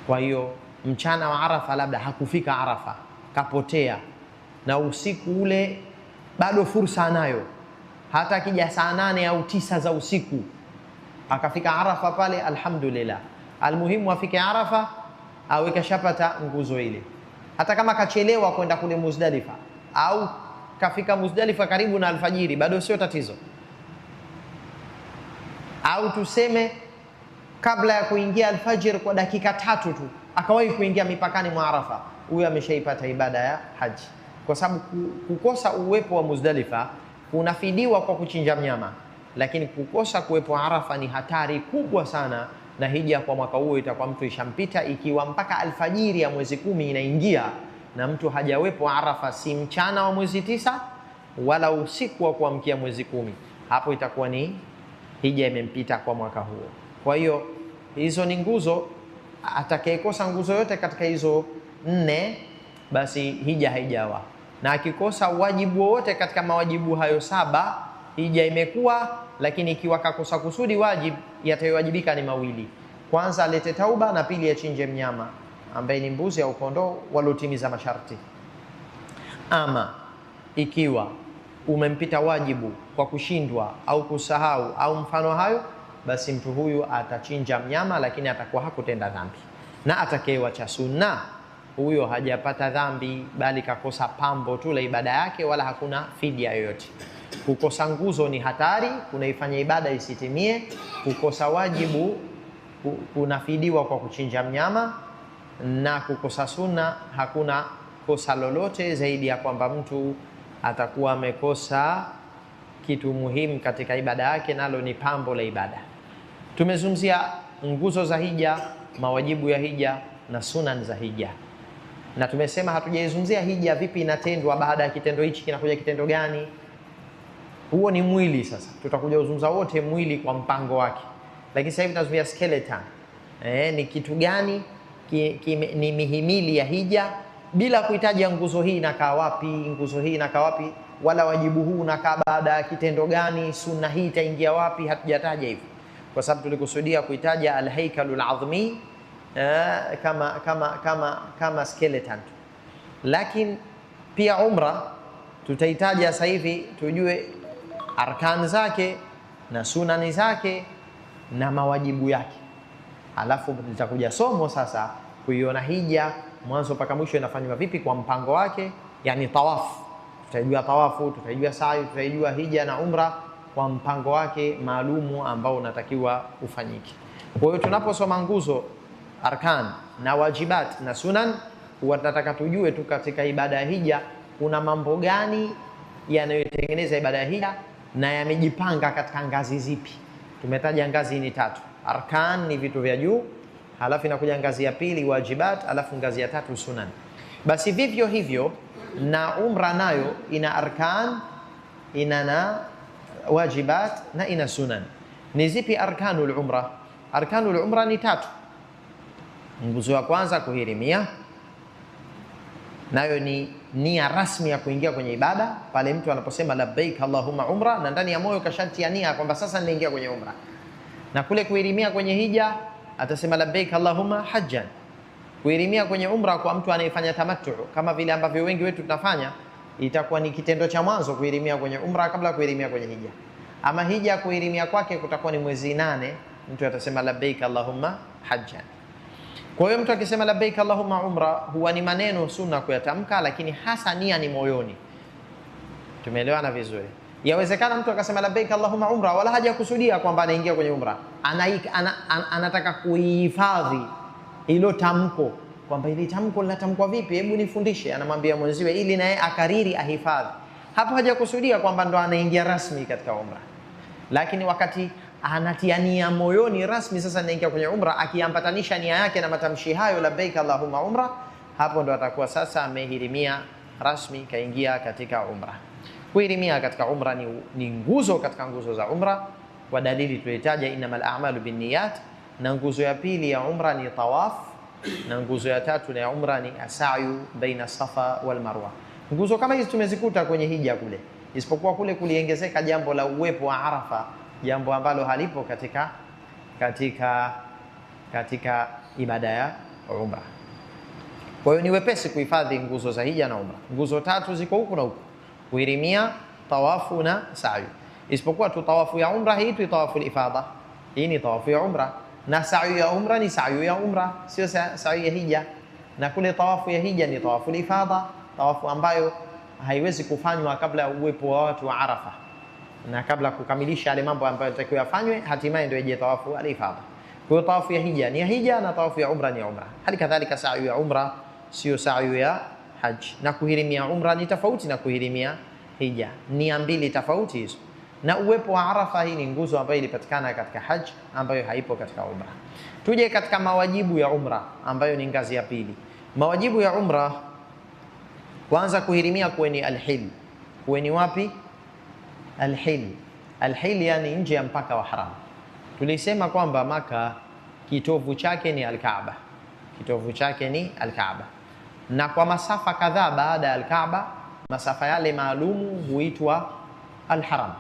Kwa hiyo mchana wa Arafa labda hakufika Arafa, kapotea, na usiku ule bado fursa anayo, hata akija saa 8 au 9 za usiku akafika Arafa pale, alhamdulillah. Almuhimu afike Arafa awe kashapata nguzo ile. Hata kama kachelewa kwenda kule Muzdalifa au kafika Muzdalifa karibu na alfajiri, bado sio tatizo. Au tuseme kabla ya kuingia alfajiri kwa dakika 3 tu akawahi kuingia mipakani mwa Arafa, huyo ameshaipata ibada ya haji. Kwa sababu kukosa uwepo wa Muzdalifa kunafidiwa kwa kuchinja mnyama, lakini kukosa kuwepo Arafa ni hatari kubwa sana, na hija kwa mwaka huo itakuwa mtu ishampita, ikiwa mpaka alfajiri ya mwezi 10 inaingia na mtu hajawepo Arafa, si mchana wa mwezi 9 wala usiku wa kuamkia mwezi 10, hapo itakuwa ni hija imempita kwa mwaka huo. Kwa hiyo hizo ni nguzo. Atakayekosa nguzo yote katika hizo 4, basi hija haijawa, na akikosa wajibu wote katika mawajibu hayo 7, hija imekuwa. Lakini ikiwa kakosa kusudi wajib, yatayowajibika ni mawili: kwanza alete tauba, na pili achinje mnyama ambaye ni mbuzi au kondoo waliotimiza masharti. Ama ikiwa umempita wajibu kwa kushindwa au kusahau au mfano hayo, basi mtu huyu atachinja mnyama, lakini atakuwa hakutenda dhambi. Na atakayewacha sunna, huyo hajapata dhambi, bali kakosa pambo tu la ibada yake, wala hakuna fidia yoyote. Kukosa nguzo ni hatari, kunaifanya ibada isitimie. Kukosa wajibu kunafidiwa kwa kuchinja mnyama, na kukosa sunna hakuna kosa lolote zaidi ya kwamba mtu atakuwa amekosa kitu muhimu katika ibada yake, nalo ni pambo la ibada. Tumezungumzia nguzo za hija, mawajibu ya hija na sunan za hija, na tumesema hatujaizungumzia hija vipi inatendwa, baada ya kitendo hichi kinakuja kitendo gani. Huo ni mwili. Sasa tutakuja kuzungumza wote mwili kwa mpango wake, lakini sasa hivi tunazungumzia skeleton. Ni kitu gani ni mihimili ya hija, bila kuhitaji nguzo hii inakaa wapi, nguzo hii inakaa wapi, wala wajibu huu unakaa baada ya kitendo gani, sunna hii itaingia wapi. Hatujataja hivyo kwa sababu tulikusudia kuitaja al-haikalul azmi kama skeleton. Lakini pia umra tutaitaja sasa hivi, tujue arkan zake na sunani zake na mawajibu yake. Alafu litakuja somo sasa kuiona hija mwanzo mpaka mwisho inafanywa vipi kwa mpango wake, yani tawafu. Tutajua tawafu, tutajua sa'i, tutajua hija na umra kwa mpango wake maalumu ambao unatakiwa ufanyike. Kwa hiyo tunaposoma nguzo, arkan na wajibat na sunan, huwa tunataka tujue tu katika ibada ya hija kuna mambo gani yanayotengeneza ibada ya hija na yamejipanga katika ngazi zipi. Tumetaja ngazi ni 3. Arkan ni vitu vya juu, halafu inakuja ngazi ya pili wajibat, halafu ngazi ya 3 sunan. Basi vivyo hivyo na umra nayo ina arkan, ina na wajibat na ina sunan. Ni zipi arkanul umra? Arkanul umra ni 3. Nguzo ya kwanza kuhirimia, nayo ni nia rasmi ya kuingia kwenye ibada, pale mtu anaposema labbaik allahumma umra, na ndani ya moyo kashatia nia kwamba sasa ninaingia kwenye umra. Na kule kuhirimia kwenye hija atasema labbaik allahumma hajjan. Kuhirimia kwenye umra kwa mtu anayefanya tamattu, kama vile ambavyo wengi wetu tunafanya, itakuwa ni kitendo cha mwanzo kuhirimia kwenye umra kabla kuhirimia kwenye hija. Ama hija kuhirimia kwake kutakuwa ni mwezi 8, mtu atasema labbaik allahumma hajjan. Kwa hiyo mtu akisema labbaik allahumma umra huwa ni maneno sunna kuyatamka, lakini hasa nia ni moyoni. Tumeelewana vizuri? Yawezekana mtu akasema labbaik allahumma umra wala hajakusudia kwamba anaingia kwenye umra, anataka kuihifadhi hilo tamko, kwamba hili tamko linatamkwa vipi, hebu nifundishe. Anamwambia mwenziwe ili naye akariri ahifadhi. Hapo hajakusudia kwamba ndo anaingia rasmi katika umra, lakini wakati anatia nia moyoni rasmi, sasa anaingia kwenye umra, akiambatanisha nia yake na matamshi hayo labbaik allahumma umra, hapo ndo atakuwa sasa amehirimia rasmi, kaingia katika umra. Kuhirimia katika umra ni nguzo katika nguzo za umra, kwa dalili tulitaja innamal a'malu binniyat. Na nguzo ya pili ya umra ni tawaf, na nguzo ya 3 ya umra ni as'yu baina safa wal marwa. Nguzo kama hizi tumezikuta kwenye hija kule, isipokuwa kule kuliongezeka jambo la uwepo wa Arafa, jambo ambalo halipo katika ibada ya umra. Kwa hiyo ni wepesi kuhifadhi nguzo za hija na umra. Nguzo 3 ziko huku na huku, kuhirimia, tawafu na sa'i. Isipokuwa tu tawafu ya umra hii tu tawafu al-ifadha. Hii ni tawafu ya umra, na sa'i ya umra ni sa'i ya umra, sio sa'i ya hija. Na kule tawafu ya hija ni tawafu al-ifadha, tawafu ambayo haiwezi kufanywa kabla ya uwepo wa watu wa Arafa, na kabla kukamilisha yale mambo ambayo yatakiwa yafanywe, hatimaye ndio ije tawafu al-ifadha. Kwa hiyo tawafu ya hija ni ya hija na tawafu ya umra ni ya umra. Hali kadhalika sa'i ya umra sio sa'i ya haji, na kuhirimia umra ni tofauti na kuhirimia hija, nia mbili tofauti hizo. Na uwepo wa Arafa, hii ni nguzo ambayo ilipatikana katika haji ambayo haipo katika umra. Tuje katika mawajibu ya umra ambayo ni ngazi ya pili. Mawajibu ya umra, kwanza kuhirimia kuweni al-hil. Kuweni wapi? Al-hil. Al-hil yani nje ya mpaka wa haram. Tulisema kwamba Maka kitovu chake ni Al-Kaaba. Kitovu chake ni Al-Kaaba. Na kwa masafa kadhaa baada ya Al-Kaaba, masafa yale maalumu huitwa Al-Haram.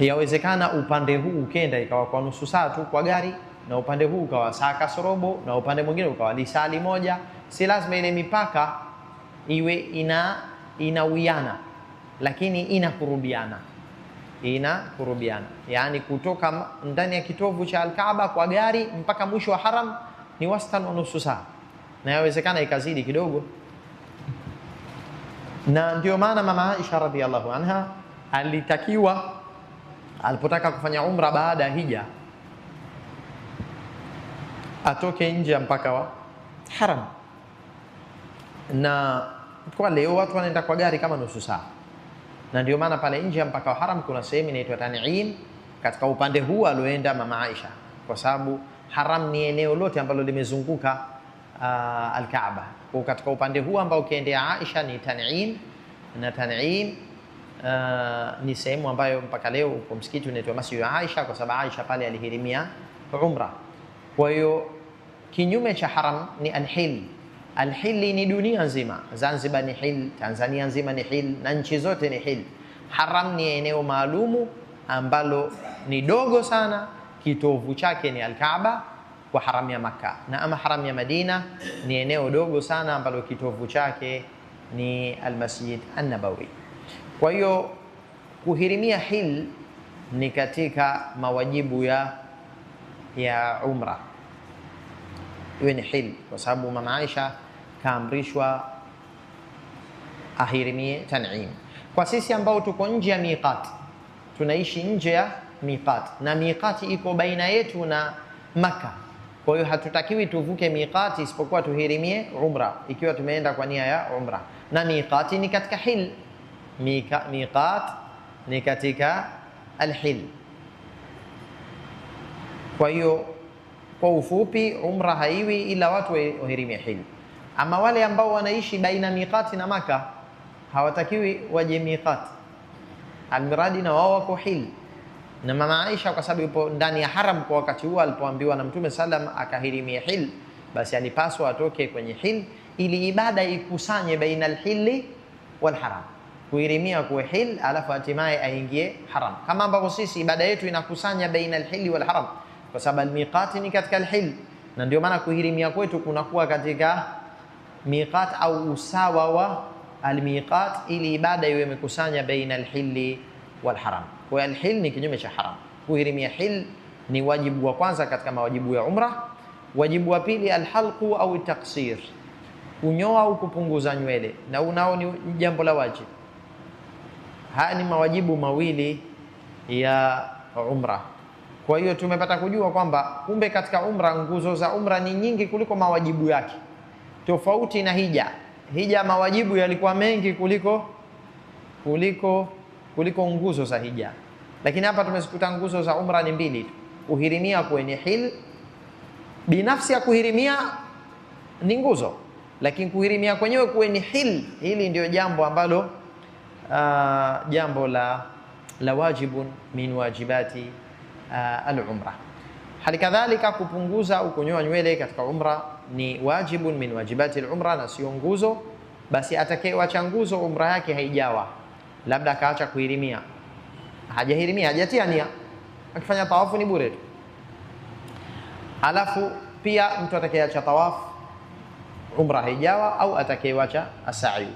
Yawezekana upande huu ukenda ikawa kwa nusu saa tu kwa gari, na upande huu ukawa saa kasorobo, na upande mwingine ukawa lisali moja. Si lazima ile mipaka iwe inawiana, lakini inakurubiana. Yani kutoka ndani ya kitovu cha Al-Kaaba kwa gari mpaka mwisho wa haram ni wastani wa nusu saa, na yawezekana ikazidi kidogo. Na ndio maana mama Aisha radhiallahu anha alitakiwa alipotaka kufanya umra baada ya hija atoke nje ya mpaka wa haram, na kwa leo watu wanaenda kwa gari kama nusu saa. Na ndio maana pale nje ya mpaka wa haram kuna sehemu inaitwa Tan'im, katika upande huu alioenda mama Aisha, kwa sababu haram ni eneo lote ambalo limezunguka Al-Kaaba. Kwa katika upande huu ambao ukiendea Aisha ni Tan'im, na Tan'im ni sehemu ambayo mpaka leo kwa msikiti unaitwa Masjid ya Aisha, kwa sababu Aisha pale alihirimia umra. Kwa hiyo kinyume cha haram ni al-hil. Al-hil ni dunia nzima, Zanzibar ni hil, Tanzania nzima ni hil, na nchi zote ni hil. Haram ni eneo maalumu ambalo ni dogo sana, kitovu chake ni Al-Kaaba kwa haram ya Makka, na ama haram ya Madina ni eneo dogo sana ambalo kitovu chake ni Al-Masjid An-Nabawi. Kwa hiyo kuhirimia hil ni katika mawajibu ya umra, iwe ni hil, kwa sababu mama Aisha kaamrishwa ahirimie tan'im. Kwa sisi ambao tuko nje ya miqat, tunaishi nje ya miqat, na miqati iko baina yetu na Maka, kwa hiyo hatutakiwi tuvuke miqati isipokuwa tuhirimie umra ikiwa tumeenda kwa nia ya umra, na miqati ni katika hil. Miqat ni katika alhil. Kwa hiyo kwa ufupi, umra haiwi ila watu wahirimie hil. Ama wale ambao wanaishi baina miqati na Maka hawatakiwi waje miqat, almiradi na wao wako hil. Na mama Aisha kwa sababu yupo ndani ya haram kwa wakati huo, alipoambiwa na Mtume sallam akahirimia hil, basi alipaswa atoke kwenye hil ili ibada ikusanye baina alhili wal haram, kuhirimia kwa hil alafu hatimaye aingie haram, kama ambavyo sisi ibada yetu inakusanya baina alhili wal haram, kwa sababu almiqati ni katika alhil, na ndio maana kuhirimia kwetu kunakuwa katika miqat au usawa wa almiqat, ili ibada iwe imekusanya baina alhili wal haram. Kwa alhil ni kinyume cha haram. Kuhirimia hil ni wajibu wa kwanza katika mawajibu ya umra. Wajibu wa pili alhalqu au taksir, kunyoa au kupunguza nywele, na unao ni jambo la wajibu. Haya ni mawajibu mawili ya umra. Kwa hiyo tumepata kujua kwamba kumbe katika umra, nguzo za umra ni nyingi kuliko mawajibu yake, tofauti na hija. Hija mawajibu yalikuwa mengi kuliko nguzo za hija, lakini hapa tumezikuta nguzo za umra ni mbili tu: kuhirimia kwenye hil. Binafsi ya kuhirimia ni nguzo, lakini kuhirimia kwenyewe kwenye hil, hili ndio jambo ambalo jambo la wajibun min wajibati al-umra. Hali kadhalika kupunguza au kunyoa nywele katika umra ni wajibun min wajibati al-umra na sio nguzo. Basi atakayeacha nguzo umra yake haijawa, labda akaacha kuhirimia, hajahirimia, hajatia nia, akifanya tawafu ni bure tu. Alafu pia mtu atakayeacha tawafu umra haijawa, au atakayeacha as-sa'i.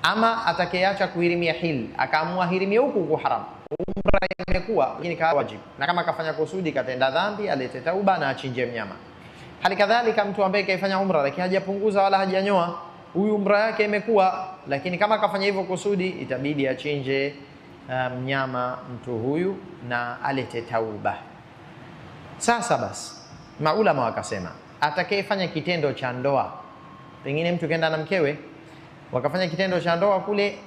Ama atakayeacha kuhirimia hil akaamua hirimia huku kwa haram, umra imekuwa lakini kawa wajib, na kama kafanya kusudi katenda dhambi, alete tauba na achinje mnyama. Hali kadhalika mtu ambaye kaifanya umra lakini hajapunguza wala hajanyoa, huyu umra yake imekuwa, lakini kama kafanya hivyo kusudi, itabidi achinje mnyama mtu huyu na alete tauba. Sasa basi maulama wakasema atakayefanya kitendo cha ndoa, pengine mtu kaenda na mkewe wakafanya kitendo cha ndoa kule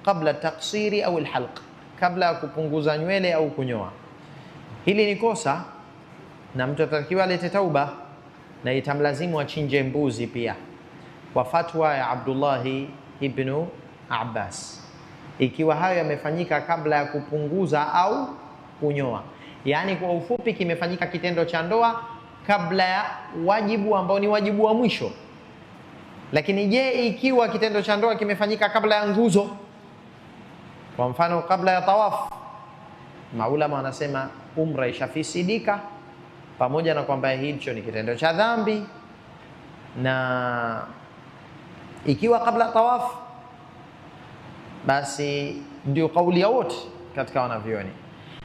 kabla taksiri au alhalq, kabla ya kupunguza nywele au kunyoa, hili ni kosa na mtu atatakiwa alete tauba, na itamlazimu achinje mbuzi pia, kwa fatwa ya Abdullah ibn Abbas, ikiwa hayo yamefanyika kabla ya kupunguza au kunyoa. Yani kwa ufupi, kimefanyika kitendo cha ndoa kabla ya wajibu ambao ni wajibu wa mwisho. Lakini je, ikiwa kitendo cha ndoa kimefanyika kabla ya nguzo, kwa mfano kabla ya tawafu, maulama wanasema umra ishafisidika, pamoja na kwamba hicho ni kitendo cha dhambi. Na ikiwa kabla tawafu, basi ndio kauli ya wote katika wanavyoni.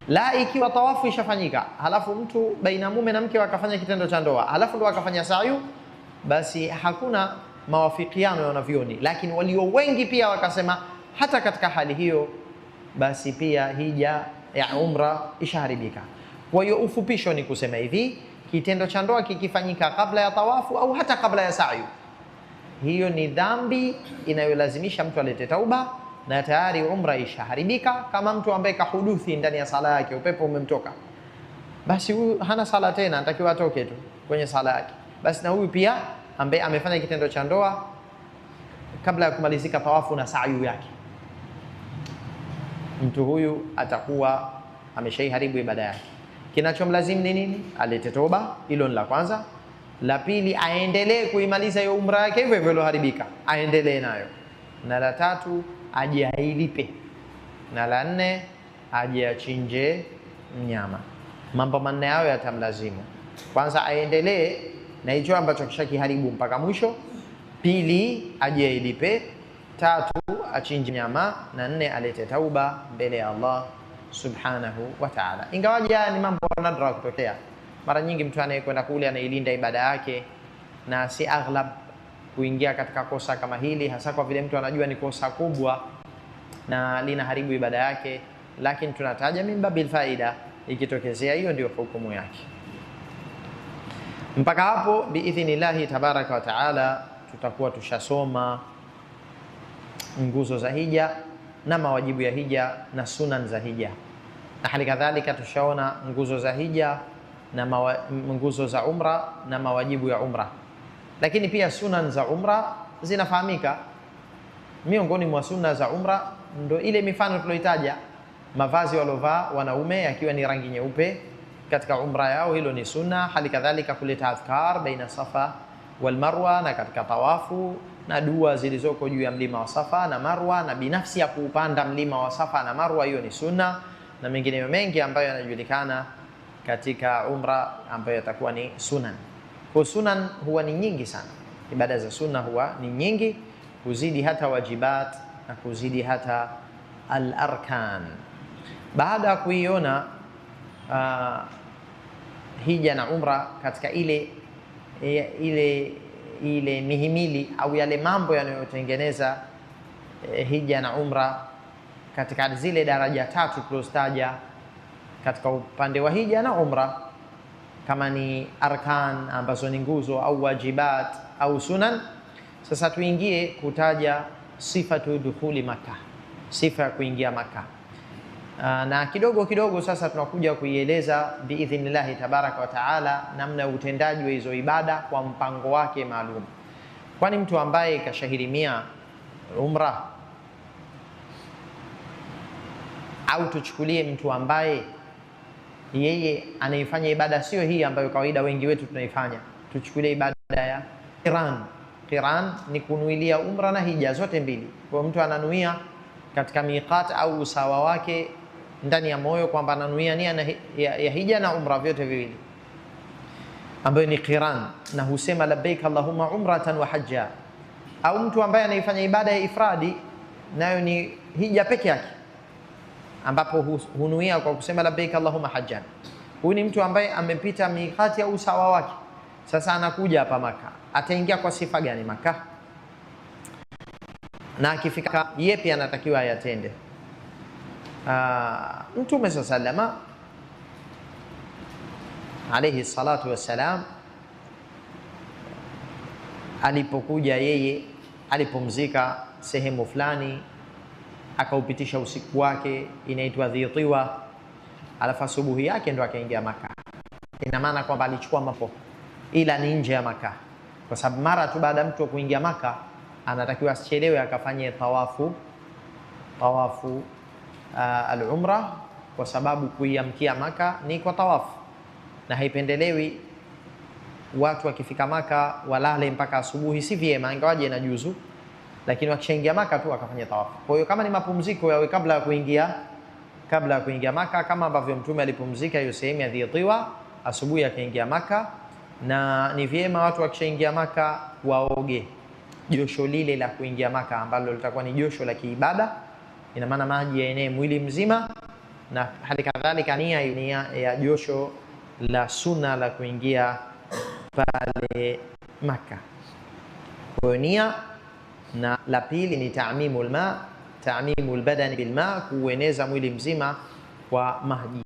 La, ikiwa tawafu ishafanyika, halafu mtu baina mume na mke wakafanya kitendo cha ndoa, halafu ndo wakafanya sayu, basi hakuna mawafikiano ya wanavyoni. Lakini walio wengi pia wakasema hata katika hali hiyo, basi pia hija ya umra ishaharibika. Kwa hiyo ufupisho ni kusema hivi, kitendo cha ndoa kikifanyika kabla ya tawafu au hata kabla ya sayu, hiyo ni dhambi inayolazimisha mtu alete tauba, na tayari umra ishaharibika. Kama mtu ambaye kahuduthi ndani ya sala yake, upepo umemtoka, basi huyu hana sala tena, anatakiwa atoke tu kwenye sala yake. Basi na huyu pia ambaye amefanya kitendo cha ndoa kabla ya kumalizika tawafu na sayu yake, mtu huyu atakuwa ameshaiharibu ibada yake. Kinachomlazimu ni nini? Alete toba, hilo ni la kwanza. La pili, aendelee kuimaliza hiyo umra yake hivyo hivyo iliyoharibika, aendelee nayo. Na la tatu, aje ailipe. Na la nne, aje achinje mnyama. Mambo manne hayo yatamlazimu. Kwanza, aendelee na hicho ambacho kishakiharibu mpaka mwisho. Pili, aje ailipe. tatu achinje nyama, na nne alete tauba mbele ya Allah subhanahu wa ta'ala. Ingawaje ni mambo nadra kutokea, mara nyingi mtu anayekwenda kule anailinda ibada yake, na si aghlab kuingia katika kosa kama hili, hasa kwa vile mtu anajua ni kosa kubwa na linaharibu ibada yake. Lakini tunataja mimba bil faida, ikitokezea hiyo ndio hukumu yake. Mpaka hapo biidhnillahi tabaraka wa taala tutakuwa tushasoma nguzo za hija na mawajibu ya hija na sunan za hija, na hali kadhalika tushaona nguzo za hija na nguzo za umra na mawajibu ya umra. Lakini pia sunan za umra zinafahamika. Miongoni mwa sunna za umra ndo ile mifano tuloitaja, mavazi walovaa wanaume yakiwa ni rangi nyeupe katika umra yao, hilo ni sunna. Hali kadhalika kuleta adhkar baina Safa wal Marwa, na katika tawafu na dua zilizoko juu ya mlima wa Safa na Marwa, na binafsi ya kuupanda mlima wa Safa na Marwa, hiyo ni sunna, na mengine mengi ambayo yanajulikana katika umra ambayo yatakuwa ni sunan. Kwa sunan huwa ni nyingi sana, ibada za sunna huwa ni nyingi, kuzidi hata wajibat na kuzidi hata al-arkan. Baada ya kuiona hija na umra katika ile mihimili au yale mambo yanayotengeneza hija na umra katika zile daraja tatu tulizotaja katika upande wa hija na umra, kama ni arkan ambazo ni nguzo au wajibat au sunan. Sasa tuingie kutaja sifatu dukhuli Makkah, sifa ya kuingia Makkah. Na kidogo kidogo sasa tunakuja kuieleza biidhnillahi tabaraka wa taala namna ya utendaji wa hizo ibada kwa mpango wake maalum. Kwani mtu ambaye kashahirimia umra, au tuchukulie mtu ambaye yeye anaifanya ibada sio hii ambayo kawaida wengi wetu tunaifanya, tuchukulie ibada ya qiran. Qiran ni kunuilia umra na hija zote mbili. Kwa mtu ananuia katika miqat au usawa wake ndani ya moyo kwamba ananuia nia ya hija na umra vyote viwili, ambayo ni qiran, na husema labbaik allahumma umratan wa hajja. Au mtu ambaye anaifanya ibada ya ifradi, nayo ni hija peke yake, ambapo hunuia kwa kusema labbaik allahumma hajjan. Huyu ni mtu ambaye amepita miqati au usawa wake, sasa anakuja hapa Makkah. Ataingia kwa sifa gani Makkah? Na akifika yepi anatakiwa ayatende? Mtume sallama alayhi salatu wassalam alipokuja yeye, alipomzika sehemu fulani, akaupitisha usiku wake inaitwa Dhitiwa, alafu asubuhi yake ndo akaingia Makkah. Ina maana kwamba alichukua mapo, ila ni nje ya Makkah, kwa sababu mara tu baada mtu kuingia Makkah anatakiwa asichelewe akafanye tawafu al-umra, kwa sababu kuiamkia Makkah ni kwa tawafu, na haipendelewi watu wakifika Makkah walale mpaka asubuhi, si vyema, ingawaje inajuzu, lakini wakishaingia Makkah tu akafanya tawafu. Kwa hiyo kama ni mapumziko yawe kabla ya kuingia Makkah, kama ambavyo mtume alipumzika hiyo sehemu ya Dhitiwa, asubuhi akaingia Makkah. Na ni vyema watu wakishaingia Makkah waoge josho lile la kuingia Makkah, ambalo litakuwa ni josho la kiibada, ina maana maji yaenee mwili mzima, na hali kadhalika nia ya josho la sunna la kuingia pale Makkah. Kwa nia, na la pili ni ta'mimul ma, ta'mimul badani bil ma, kueneza mwili mzima kwa maji.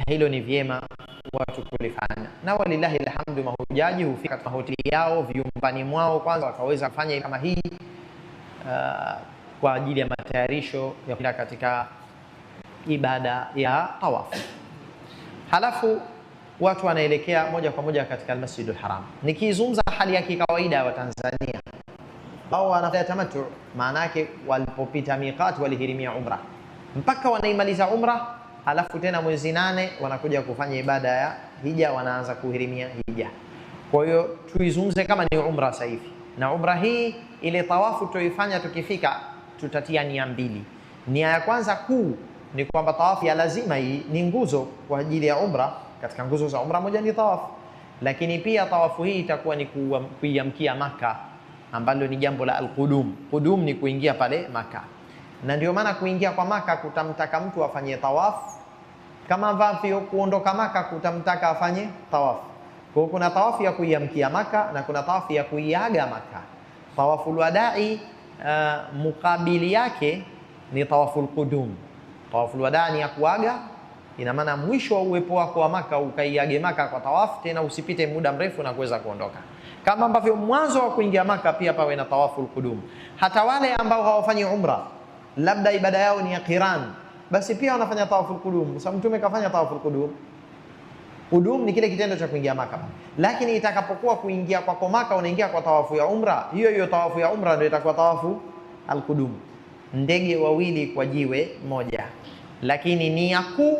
Hilo ni vyema watu kulifanya, na walillahi alhamdu, mahujaji hufika katika hoteli yao vyumbani mwao kwanza wakaweza kufanya kama hii kwa ajili ya matayarisho ya kwenda katika ibada ya tawafu. Halafu watu wanaelekea moja kwa moja katika Al-Masjidul Haram. Nikizungumza hali ya kikawaida wa Tanzania, wao wanafanya tamattu, maana yake walipopita miqat walihirimia umra mpaka wanaimaliza umra, halafu tena mwezi 8 wanakuja kufanya ibada ya hija, wanaanza kuhirimia hija. Kwa hiyo tuizungumze kama ni umra sasa hivi, na umra hii ile tawafu tuifanya tukifika, tutatia nia mbili. Nia ya kwanza kuu ni kwamba tawafu ya lazima hii ni nguzo kwa ajili ya umra. Katika nguzo za umra moja ni tawafu, lakini pia tawafu hii itakuwa ni kuiamkia Makkah, ambalo ni jambo la al-qudum. Qudum ni kuingia pale Maka, na ndio maana kuingia kwa Maka kutamtaka mtu afanye tawaf, kama ambavyo kuondoka Maka kutamtaka afanye tawaf. Kwa kuna tawafu ya kuiamkia Maka na kuna tawafu ya kuiaga Maka. Tawaful wadai mukabili yake ni tawaful qudum. Tawaful wadai ni ya kuaga, ina maana mwisho wa uwepo wako wa Maka ukaiage Maka kwa tawafu, tena usipite muda mrefu na kuweza kuondoka. Kama ambavyo mwanzo wa kuingia Maka pia pawe na tawaful qudum. Hata wale ambao hawafanyi umra, labda ibada yao ni ya qiran, basi pia wanafanya tawaful qudum, kwa sababu Mtume kafanya tawaful qudum. Qudum ni kile kitendo cha kuingia Maka, lakini itakapokuwa kuingia kwako Maka unaingia kwa tawafu ya umra, hiyo hiyo tawafu ya umra ndio itakuwa tawafu al-qudum. Ndege wawili kwa jiwe moja, lakini nia kuu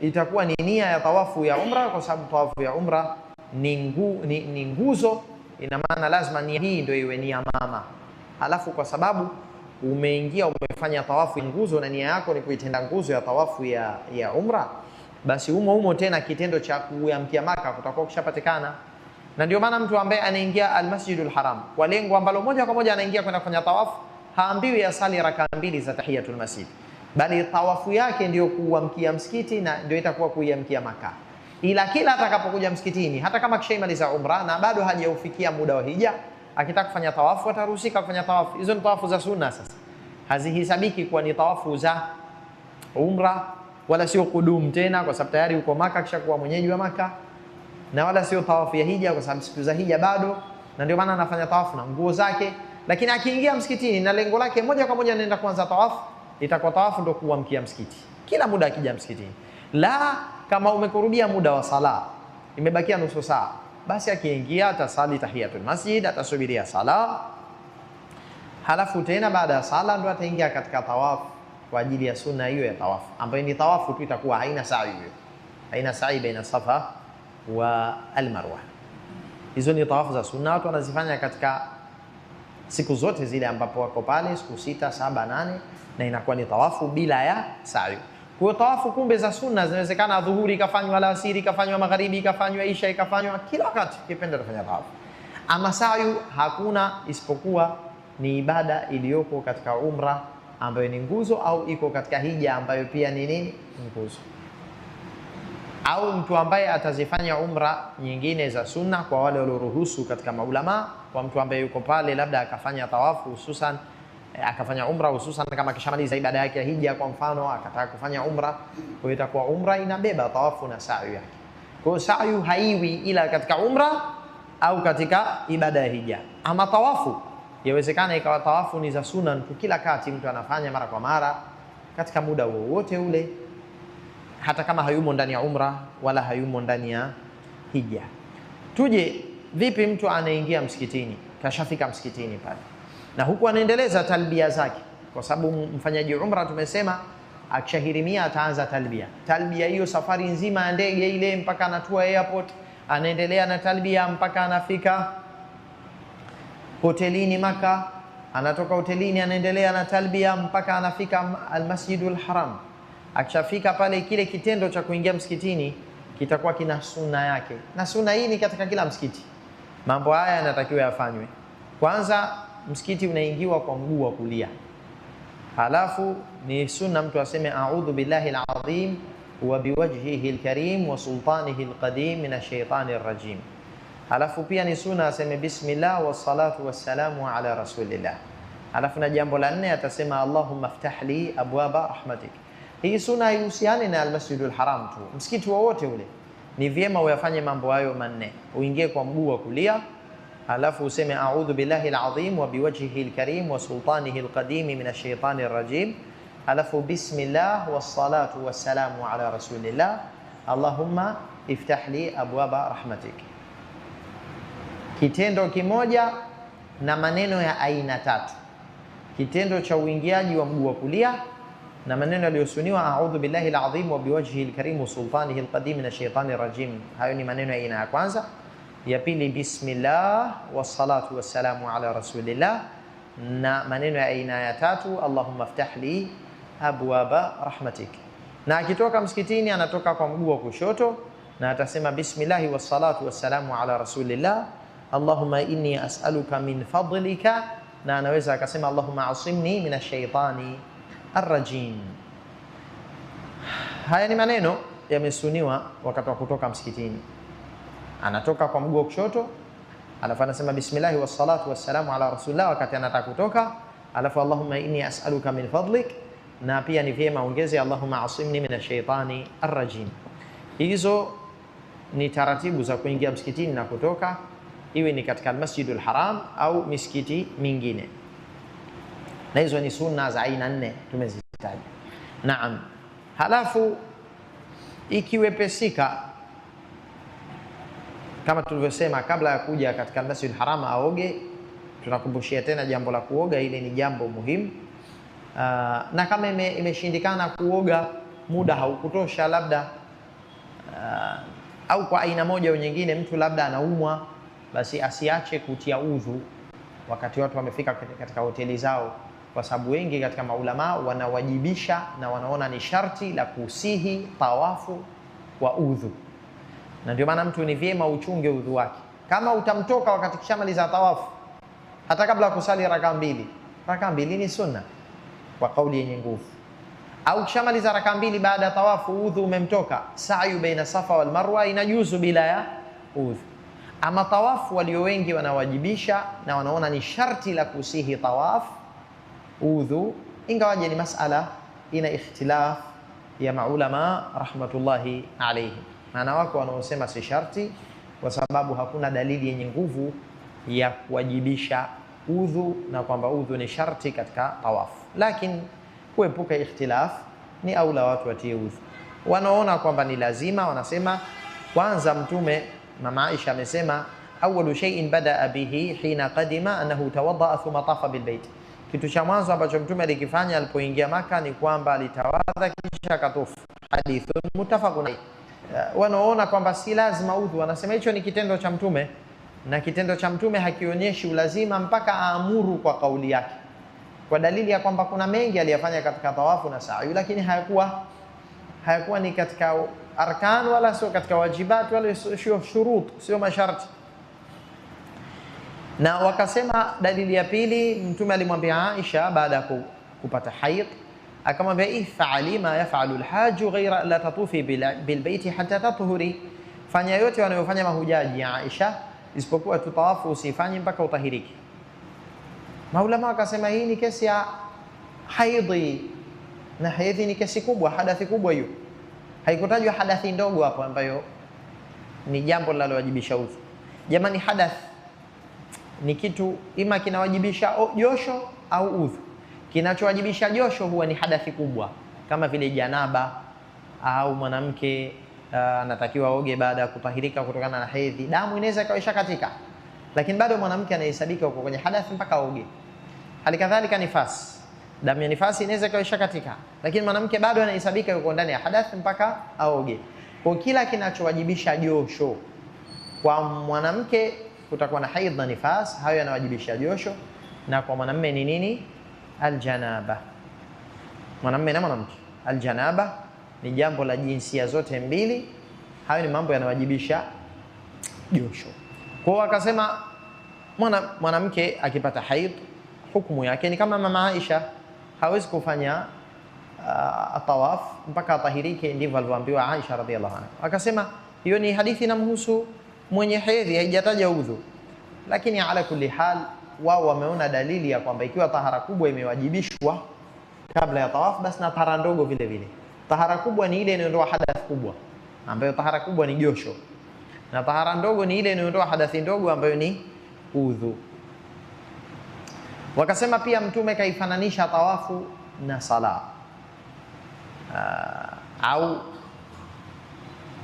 itakuwa ni nia ya tawafu ya umra, kwa sababu tawafu ya umra ni nguzo. Ina maana lazima nia hii ndio iwe nia mama. Alafu kwa sababu umeingia umefanya tawafu ya nguzo na nia yako ni kuitenda nguzo ya tawafu ya umra, basi humo tena kitendo cha kuamkia Maka kutakuwa kishapatikana. Na ndio maana mtu ambaye anaingia al-Masjidul Haram kwa lengo ambalo moja kwa moja anaingia kwenda kufanya tawafu, haambiwi asali raka 2 za tahiyatul masjid, bali tawafu yake ndio kuamkia msikiti na ndio itakuwa kuamkia Maka. Ila kila atakapokuja msikitini, hata kama kishaimaliza umra na bado hajaufikia muda wa hija, akitaka kufanya tawafu ataruhusika kufanya tawafu. Hizo ni tawafu za sunna, sasa hazihesabiki kuwa ni tawafu za umra, wala sio qudum tena, kwa sababu tayari uko Maka kisha kuwa mwenyeji wa Maka, na wala sio tawafu ya hija, kwa sababu siku za hija bado, na ndio maana anafanya tawafu na nguo zake. Lakini akiingia msikitini na lengo lake moja kwa moja anaenda kuanza tawafu, itakuwa tawafu ndio kuamkia msikiti kila muda akija msikitini. La, kama umekurubia muda wa sala, imebakia nusu saa, basi akiingia atasali tahiyatul masjid, atasubiria sala, halafu tena baada ya sala ndo ataingia katika tawafu kwa ajili ya sunna hiyo ya tawafu, ambayo ni tawafu tu, itakuwa haina sa'i, haina sa'i baina Safa wa al-Marwa. Hizo ni tawafu za sunna, watu wanazifanya katika siku zote zile ambapo wako pale, siku 6, 7, 8, na inakuwa ni tawafu bila ya sa'i. Kwa tawafu kumbe za sunna zinawezekana dhuhuri ikafanywa, alasiri ikafanywa, magharibi ikafanywa, isha ikafanywa, kila wakati kipenda kufanya tawafu. Ama sa'i hakuna, isipokuwa ni ibada iliyoko katika umra ambayo ni nguzo, au iko katika hija ambayo pia ni nini, nguzo. Au mtu ambaye atazifanya umra nyingine za sunna, kwa wale walioruhusu katika maulama, kwa mtu ambaye yuko pale labda akafanya tawafu hususan, akafanya umra hususan kama kishamaliza ibada yake ya hija kwa mfano, akataka kufanya umra, kwa hiyo itakuwa umra inabeba tawafu na sa'i yake. Kwa hiyo sa'i haiwi ila katika umra au katika ibada ya hija. Ama tawafu yawezekana ikawa tawafu ni za sunna tu, kila kati mtu anafanya mara kwa mara katika muda wowote ule, hata kama hayumo ndani ya umra wala hayumo ndani ya hija. Tuje vipi mtu anaingia msikitini, kashafika msikitini pale na huku anaendeleza talbia zake, kwa sababu mfanyaji umra tumesema akishahirimia ataanza talbia. Talbia hiyo safari nzima ya ndege ile mpaka anatua airport, anaendelea na talbia mpaka anafika hotelini Maka, anatoka hotelini anaendelea na talbia mpaka anafika al-Masjidul Haram. Akishafika pale, kile kitendo cha kuingia msikitini kitakuwa kina sunna yake, na sunna hii ni katika kila msikiti. Mambo haya yanatakiwa yafanywe. Kwanza, msikiti unaingiwa kwa mguu wa kulia, halafu ni sunna mtu aseme a'udhu billahi al-azim wa biwajhihi al-karim wa sultanihi al-qadim minash shaitani ar-rajim. Halafu pia ni sunna aseme bismillah wa salatu wassalamu ala rasulillah. Halafu na jambo la 4 atasema Allahumma iftah li abwaba rahmatik. Hii sunna haihusiani na al-Masjidul Haram tu, msikiti wowote ule ni vyema uyafanye mambo hayo manne. Uingie kwa mguu wa kulia, halafu useme a'udhu billahi al-azim wa biwajhihi al-karim wa sultanihi al-qadim minash shaitani ar-rajim. Halafu bismillah wa salatu wassalamu ala rasulillah. Allahumma iftah li abwaba rahmatik. Kitendo kimoja na maneno ya aina 3. Kitendo cha uingiaji wa mguu wa kulia na maneno yaliyosuniwa a'udhu billahi al-azim wa biwajhihi al-karim wa sultanihi al-qadim minash shaitani ar-rajim. Hayo ni maneno ya aina ya kwanza. Ya pili bismillah wassalatu wassalamu ala rasulillah, na maneno ya aina ya 3 Allahumma iftah li abwaba rahmatik. Na akitoka msikitini anatoka kwa mguu wa kushoto na atasema bismillah wassalatu wassalamu ala rasulillah, Allahumma inni as'aluka min fadlika, na anaweza akasema Allahumma asimni minash shaitani arrajim. Haya ni maneno yamesuniwa wakati wa kutoka msikitini. Anatoka kwa mguu wa kushoto, alafu anasema bismillah wassalatu wassalamu ala rasulillah wakati anataka kutoka, alafu Allahumma inni as'aluka min fadlik, na pia ni vyema ongeze Allahumma asimni minash shaitani arrajim. Hizo ni taratibu za kuingia msikitini na kutoka, iwe ni katika Masjidul Haram au misikiti mingine, na hizo ni sunna za aina 4 tumezitaja. Naam. Halafu ikiwepesika, kama tulivyosema, kabla ya kuja katika Masjidul Haram aoge. Tunakumbushia tena jambo la kuoga, hili ni jambo muhimu. Na kama imeshindikana kuoga, muda haukutosha labda, au kwa aina moja au nyingine mtu labda anaumwa, basi asiache kutia udhu wakati watu wamefika katika hoteli zao, kwa sababu wengi katika maulama wanawajibisha na wanaona ni sharti la kusihi tawafu kwa udhu, na ndio maana mtu ni vyema uchunge udhu wake. Kama utamtoka wakati kishamaliza tawafu, hata kabla ya kusali raka mbili ni sunna kwa kauli yenye nguvu, au kishamaliza raka mbili baada ya tawafu udhu umemtoka, sa'yu baina Safa wal Marwa inajuzu bila ya udhu. Ama tawafu walio wengi wanawajibisha na wanaona ni sharti la kusihi tawaf udhu, ingawaje ni masala ina ikhtilaf ya maulama rahmatullahi alayhi. Maana wako wanaosema si sharti kwa sababu hakuna dalili yenye nguvu ya kuwajibisha udhu na kwamba udhu ni sharti katika tawafu, lakini kuepuka ikhtilaf ni aula watu watie udhu. Wanaona kwamba ni lazima, wanasema kwanza Mtume Mama Aisha amesema awwalu shay'in badaa bihi hina qadima annahu tawaddaa thumma tafa bilbayt, kitu cha mwanzo ambacho Mtume alikifanya alipoingia Maka ni kwamba alitawadha kisha akatufu. Hadithun muttafaqun. Wanaona kwamba si lazima udhu, wanasema hicho ni kitendo cha Mtume, na kitendo cha Mtume hakionyeshi ulazima mpaka aamuru kwa kauli yake, kwa dalili ya kwamba kuna mengi aliyafanya katika tawafu na sa'i, lakini hayakuwa ni katika arkan wala sio katika wajibat wala sio shurut, sio masharti. Na wakasema dalili ya pili, Mtume alimwambia Aisha baada ya kupata haid, akamwambia if'ali ma yaf'alu al-haju ghayra la tatufi bilbayti hatta tathuri, fanya yote wanayofanya mahujaji ya Aisha isipokuwa tutawafu usifanye mpaka utahiriki. Maulama wakasema hii ni kesi ya haidhi, na haidhi ni kesi kubwa, hadathi kubwa hiyo. Haikutajwa hadathi ndogo hapo ambayo ni jambo linalowajibisha udhu. Jamani, hadath ni kitu ima kinawajibisha josho au udhu. Kinachowajibisha josho huwa ni hadathi kubwa, kama vile janaba, au mwanamke anatakiwa aoge baada ya kutahirika kutokana na hedhi. Damu inaweza kaisha katika, lakini bado mwanamke anahesabika huko kwenye hadathi mpaka aoge. Halikadhalika nifasi, damu ya nifasi inaweza kaisha katika, lakini mwanamke bado anahesabika yuko ndani ya hadathi mpaka aoge. Kwa kila kinachowajibisha josho kwa mwanamke kutakuwa na haidh na nifas, hayo yanawajibisha josho, na kwa mwanamume ni nini? Aljanaba. Mwanamume na mwanamke, aljanaba ni jambo la jinsia zote mbili, hayo ni mambo yanawajibisha josho. Kwa hiyo akasema mwanamke akipata haidh hukumu yake ni kama Mama Aisha, hawezi kufanya tawaf mpaka atahirike, ndivyo alivyoambiwa Aisha radhiallahu anha. Akasema hiyo ni hadithi inamhusu mwenye hedhi, haijataja udhu, lakini ala kulli hal wao wameona dalili ya kwamba ikiwa tahara kubwa imewajibishwa kabla ya tawaf, basi na tahara ndogo vile vile. Tahara kubwa ni ile inayoondoa hadath kubwa, ambayo tahara kubwa ni josho, na tahara ndogo ni ile inayoondoa hadathi ndogo ambayo ni udhu. Wakasema pia Mtume kaifananisha tawafu na sala, au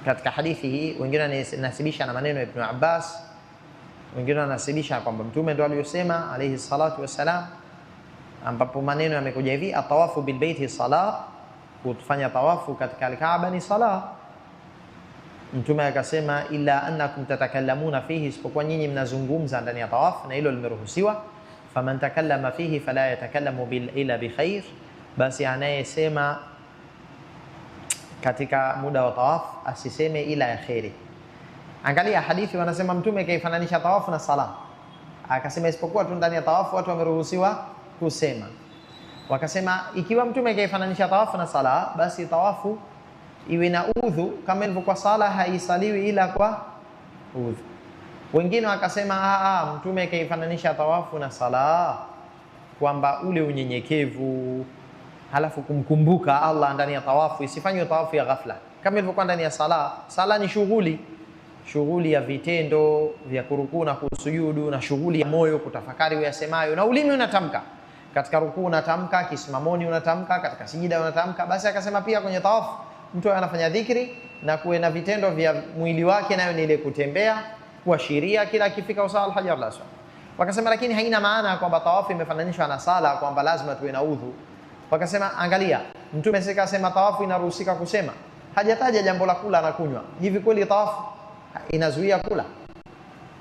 katika hadithi hii wengine wanasibisha na maneno ya Ibn Abbas, wengine wanasibisha kwamba Mtume ndo aliyosema alayhi salatu wassalam, ambapo maneno yamekuja hivi: atawafu bilbaiti sala, kufanya tawafu katika al-Kaaba ni sala. Mtume akasema illa annakum tatakallamuna fihi, isipokuwa nyinyi mnazungumza ndani ya tawafu, na hilo limeruhusiwa. Faman takallama fihi fala yatakallamu illa bikhair, basi Angalia hadithi, wanasema Mtume kaifananisha tawafu na sala, akasema isipokuwa tu ndani ya tawafu watu wameruhusiwa kusema. Wakasema ikiwa Mtume kaifananisha tawafu na sala, basi tawafu iwe na udhu kama ilivyokuwa sala haisaliwi ila kwa udhu. Wengine wakasema Mtume kaifananisha tawafu na sala kwamba ule unyenyekevu, halafu kumkumbuka Allah ndani ya tawafu, isifanywe tawafu ya ghafla kama ilivyokuwa ndani ya sala. Sala ni shughuli ya vitendo vya kurukuu na kusujudu, na shughuli ya moyo kutafakari uyasemayo, na ulimi unatamka katika rukuu, unatamka kisimamoni, unatamka katika sijida, unatamka. Basi akasema pia kwenye tawafu mtu anafanya dhikri na kuwe na vitendo vya mwili wake, nayo ni ile kutembea, kuashiria kila akifika usawa al-Hajar al-Aswad. Wakasema lakini haina maana kwamba tawafu imefananishwa na sala kwamba lazima tuwe na udhu. Wakasema angalia, Mtume sikasema tawafu inaruhusika kusema, hajataja jambo la kula na kunywa. Hivi kweli tawafu inazuia kula?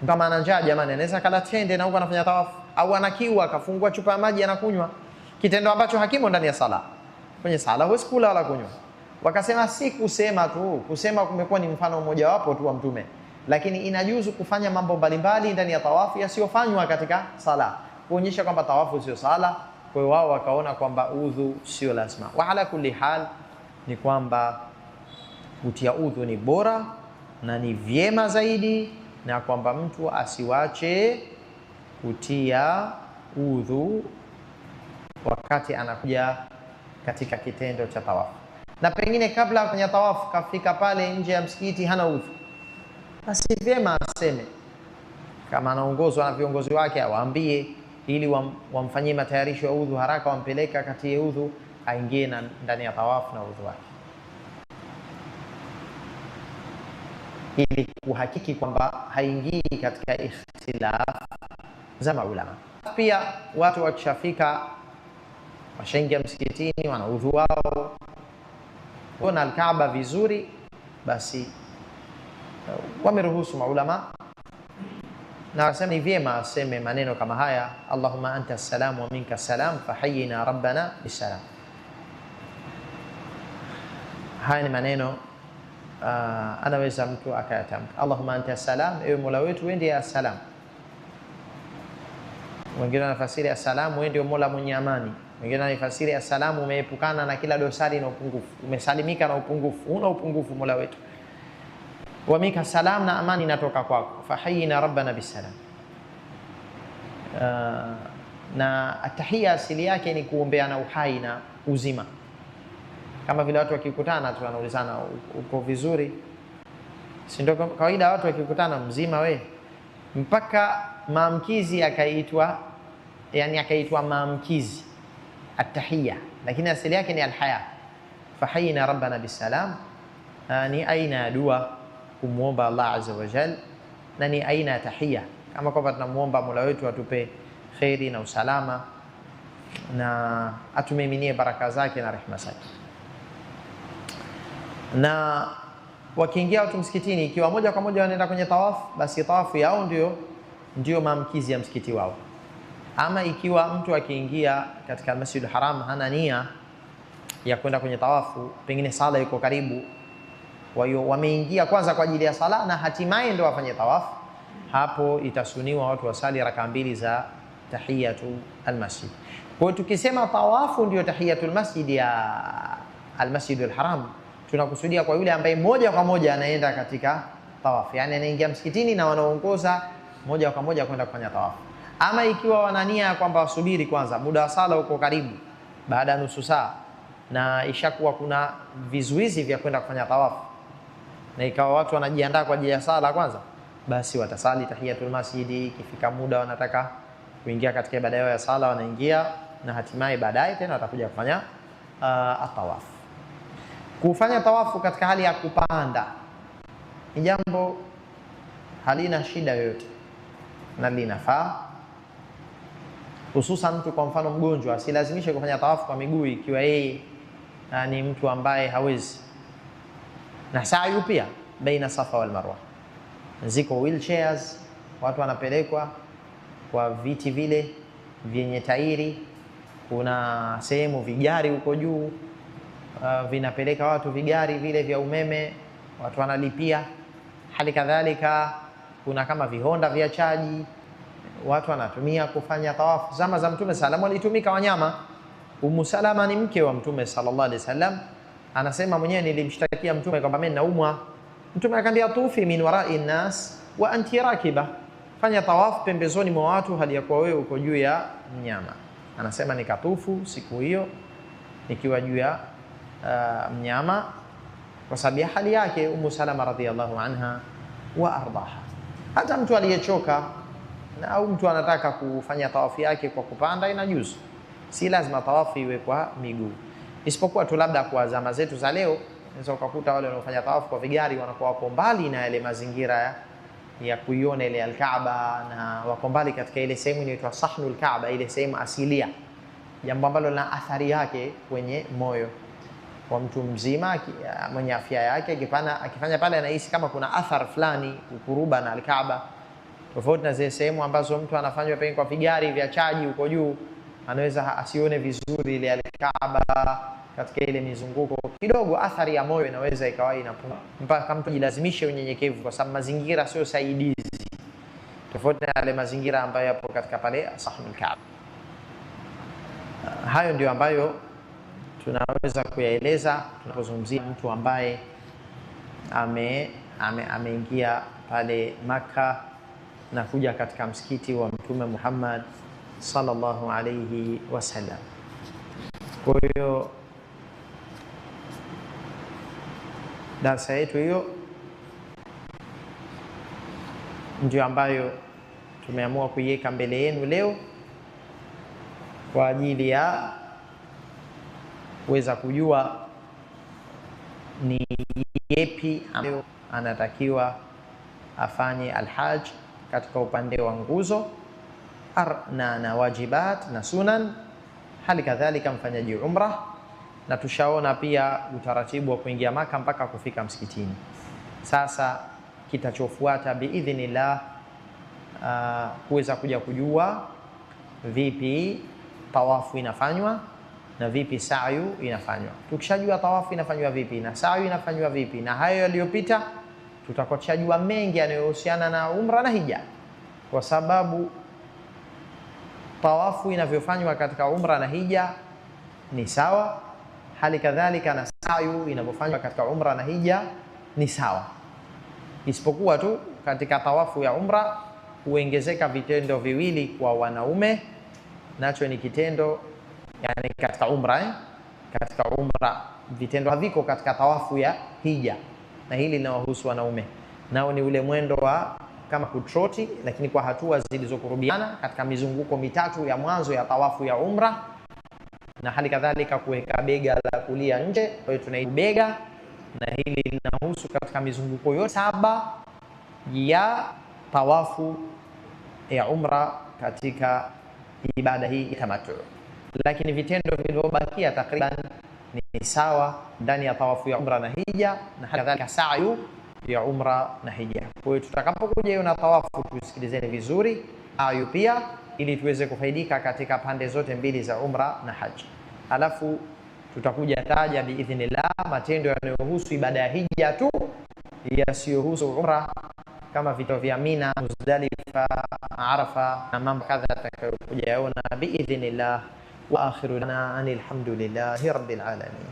Kama ana njaa jamani, anaweza kala tende na huko anafanya tawafu, au ana kiu akafungua chupa ya maji anakunywa, kitendo ambacho hakimo ndani ya sala. Kwenye sala huwezi kula wala kunywa. Wakasema si kusema tu, kusema kumekuwa ni mfano mmoja wapo tu wa Mtume, lakini inajuzu kufanya mambo mbalimbali ndani ya tawafu yasiyofanywa katika sala, kuonyesha kwamba tawafu sio sala. Kwa hiyo wao wakaona kwamba udhu sio lazima. Wa ala kulli hal ni kwamba kutia udhu ni bora na ni vyema zaidi, na kwamba mtu asiwache kutia udhu wakati anakuja katika kitendo cha tawafu. Na pengine kabla ya kufanya tawafu kafika pale nje ya msikiti hana udhu, basi vyema aseme, kama anaongozwa na viongozi wake awaambie, ili wamfanyie matayarisho ya udhu haraka, wampeleka kati ya udhu, aingie ndani ya tawafu na udhu wake, ili kuhakiki kwamba haingii katika ikhtilaf za maulama. Pia watu wakishafika washaingia msikitini, wana udhu wao, wana al-Kaaba vizuri, basi wameruhusu maulama na wasema ni vyema aseme maneno kama haya: Allahumma anta salam wa minka salam fahayyina rabbana bisalam. Haya ni maneno anaweza mtu akayatamka. Allahumma anta salam, ewe Mola wetu wewe ndiye salam. Wengine wanafasiri as-salam, wewe ndio Mola mwenye amani. Wengine wanafasiri as-salam, umeepukana na kila dosari na upungufu, umesalimika na upungufu, huna upungufu Mola wetu. Wa minka salam, na amani inatoka kwako. Fahayyina rabbana bisalam. Na atahiyya asili yake ni kuombeana uhai na uzima, kama vile watu wakikutana tu wanaulizana uko vizuri, si ndio? Kawaida watu wakikutana, mzima we, mpaka maamkizi akaitwa maamkizi atahiyya, lakini asili yake ni alhaya. Fahayyina rabbana bisalam ni aina ya dua kumuomba Allah azza wa jal, na ni aina ya tahiyya, kama kwamba tunamuomba Mola wetu atupe khairi na usalama na atumiminie baraka zake na rehema zake. Na wakiingia watu msikitini, ikiwa moja kwa moja wanaenda kwenye tawafu, basi tawafu yao ndio maamkizi ya msikiti wao. Ama ikiwa mtu akiingia katika Masjidul Haram hana nia ya kwenda kwenye tawafu, pengine sala iko karibu, kwa hiyo wameingia kwanza kwa ajili ya sala na hatimaye ndio wafanye tawafu, hapo itasuniwa watu wasali raka mbili za tahiyatu almasjid. Kwa hiyo tukisema tawafu ndio tahiyatul masjid ya almasjidul haram, tunakusudia kwa yule ambaye moja kwa moja anaenda katika tawafu, yani anaingia msikitini na wanaongoza moja kwa moja kwenda kufanya tawafu. Ama ikiwa wanania kwamba wasubiri kwanza, muda wa sala uko karibu, baada ya nusu saa, na ishakuwa kuna vizuizi vya kwenda kufanya tawafu, na ikawa watu wanajiandaa kwa ajili ya sala kwanza, basi watasali tahiyatul masjidi. Ikifika muda wanataka kuingia katika ibada yao ya sala, wanaingia, na hatimaye baadaye tena watakuja kufanya atawafu. Kufanya tawafu katika hali ya kupanda ni jambo halina shida yoyote na linafaa, hususan mtu kwa mfano mgonjwa asilazimishe kufanya tawafu kwa miguu ikiwa yeye ni mtu ambaye hawezi. Na sa'i pia baina Safa wal Marwa, ziko wheelchairs, watu wanapelekwa kwa viti vile vyenye tairi, kuna sehemu vigari huko juu vinapeleka watu, vigari vile vya umeme, watu wanalipia. Hali kadhalika kuna kama vihonda vya chaji watu wanatumia kufanya tawafu. Zama za Mtume salamu alitumika wanyama. Ummu Salama ni mke wa Mtume sallallahu alaihi wasallam, anasema mwenyewe, nilimshtakia Mtume kwamba mimi naumwa. Mtume akaniambia, tufi min wara'i nas wa anti rakiba, fanya tawafu pembezoni mwa watu hali ya kuwa wewe uko juu ya mnyama. Anasema nikatufu siku hiyo nikiwa juu ya mnyama kwa sababu ya hali yake Ummu Salama radhiyallahu anha wa ardaha. Hata mtu aliyechoka na au mtu anataka kufanya tawafu yake kwa kupanda inajuzu, si lazima tawafu iwe kwa miguu, isipokuwa tu labda kwa zama zetu za leo unaweza ukakuta wale wanaofanya tawafu kwa vigari wanakuwa wako mbali na yale mazingira ya kuiona ile al-Kaaba, na wako mbali katika ile sehemu inaitwa Sahnul Kaaba, ile sehemu asilia, jambo ambalo lina athari yake kwenye moyo wa mtu mzima mwenye afya yake. Akifanya pale anahisi kama kuna athar fulani ukuruba na al-Kaaba, tofauti na zile sehemu ambazo mtu anafanywa pengine kwa vigari vya chaji huko juu, anaweza asione vizuri ile al-Kaaba katika ile mizunguko kidogo, athari ya moyo inaweza ikawa inapungua, mpaka mtu jilazimishe unyenyekevu, kwa sababu mazingira sio saidizi, tofauti na yale mazingira ambayo yapo katika pale Sahnul Kaaba. Hayo ndio ambayo tunaweza kuyaeleza tunapozungumzia mtu ambaye ameingia pale Maka na kuja katika msikiti wa Mtume Muhammad sallallahu alayhi wasallam. Kwa hiyo darasa yetu hiyo ndio ambayo tumeamua kuiweka mbele yenu leo kwa ajili ya kuweza kujua ni yepi ambayo anatakiwa afanye alhaj katika upande wa nguzo na wajibat na sunan, hali kadhalika mfanyaji umra, na tushaona pia utaratibu wa kuingia Maka mpaka kufika msikitini. Sasa kitachofuata biidhnillah kuweza kuja kujua vipi tawafu inafanywa na vipi sa'yu inafanywa. Tukishajua tawafu inafanywa vipi na sa'yu inafanywa vipi, na hayo yaliyopita, tutakochajua mengi yanayohusiana na umra na hija, kwa sababu tawafu inavyofanywa katika umra na hija ni sawa, hali kadhalika na sa'yu inavyofanywa katika umra na hija ni sawa, isipokuwa tu katika tawafu ya umra huongezeka vitendo viwili kwa wanaume, nacho ni kitendo yani katika umra katika umra vitendo haviko katika tawafu ya hija, na hili linawahusu wanaume, nao ni ule mwendo wa kama kutroti, lakini kwa hatua zilizokurubiana katika mizunguko mitatu ya mwanzo ya tawafu ya umra, na hali kadhalika kuweka bega la kulia nje, kwa hiyo tunaita bega, na hili linahusu katika mizunguko yote 7 ya tawafu ya umra katika ibada hii ya tamattu. Lakini vitendo vilivyobakia takriban ni sawa ndani ya tawafu ya umra na hija, na hali kadhalika sa'yu ya umra na hija. Kwa hiyo tutakapokuja hiyo na tawafu tusikilizeni vizuri ayu pia, ili tuweze kufaidika katika pande zote mbili za umra na haji. Alafu tutakuja taja biidhnillah matendo yanayohusu ibada ya hija tu, yasiyohusu umra, kama vito vya Mina, Muzdalifa, Arafa na mambo kadha tutakayokuja yaona biidhnillah. Wa akhiru lana anil hamdulillahi rabbil alamin.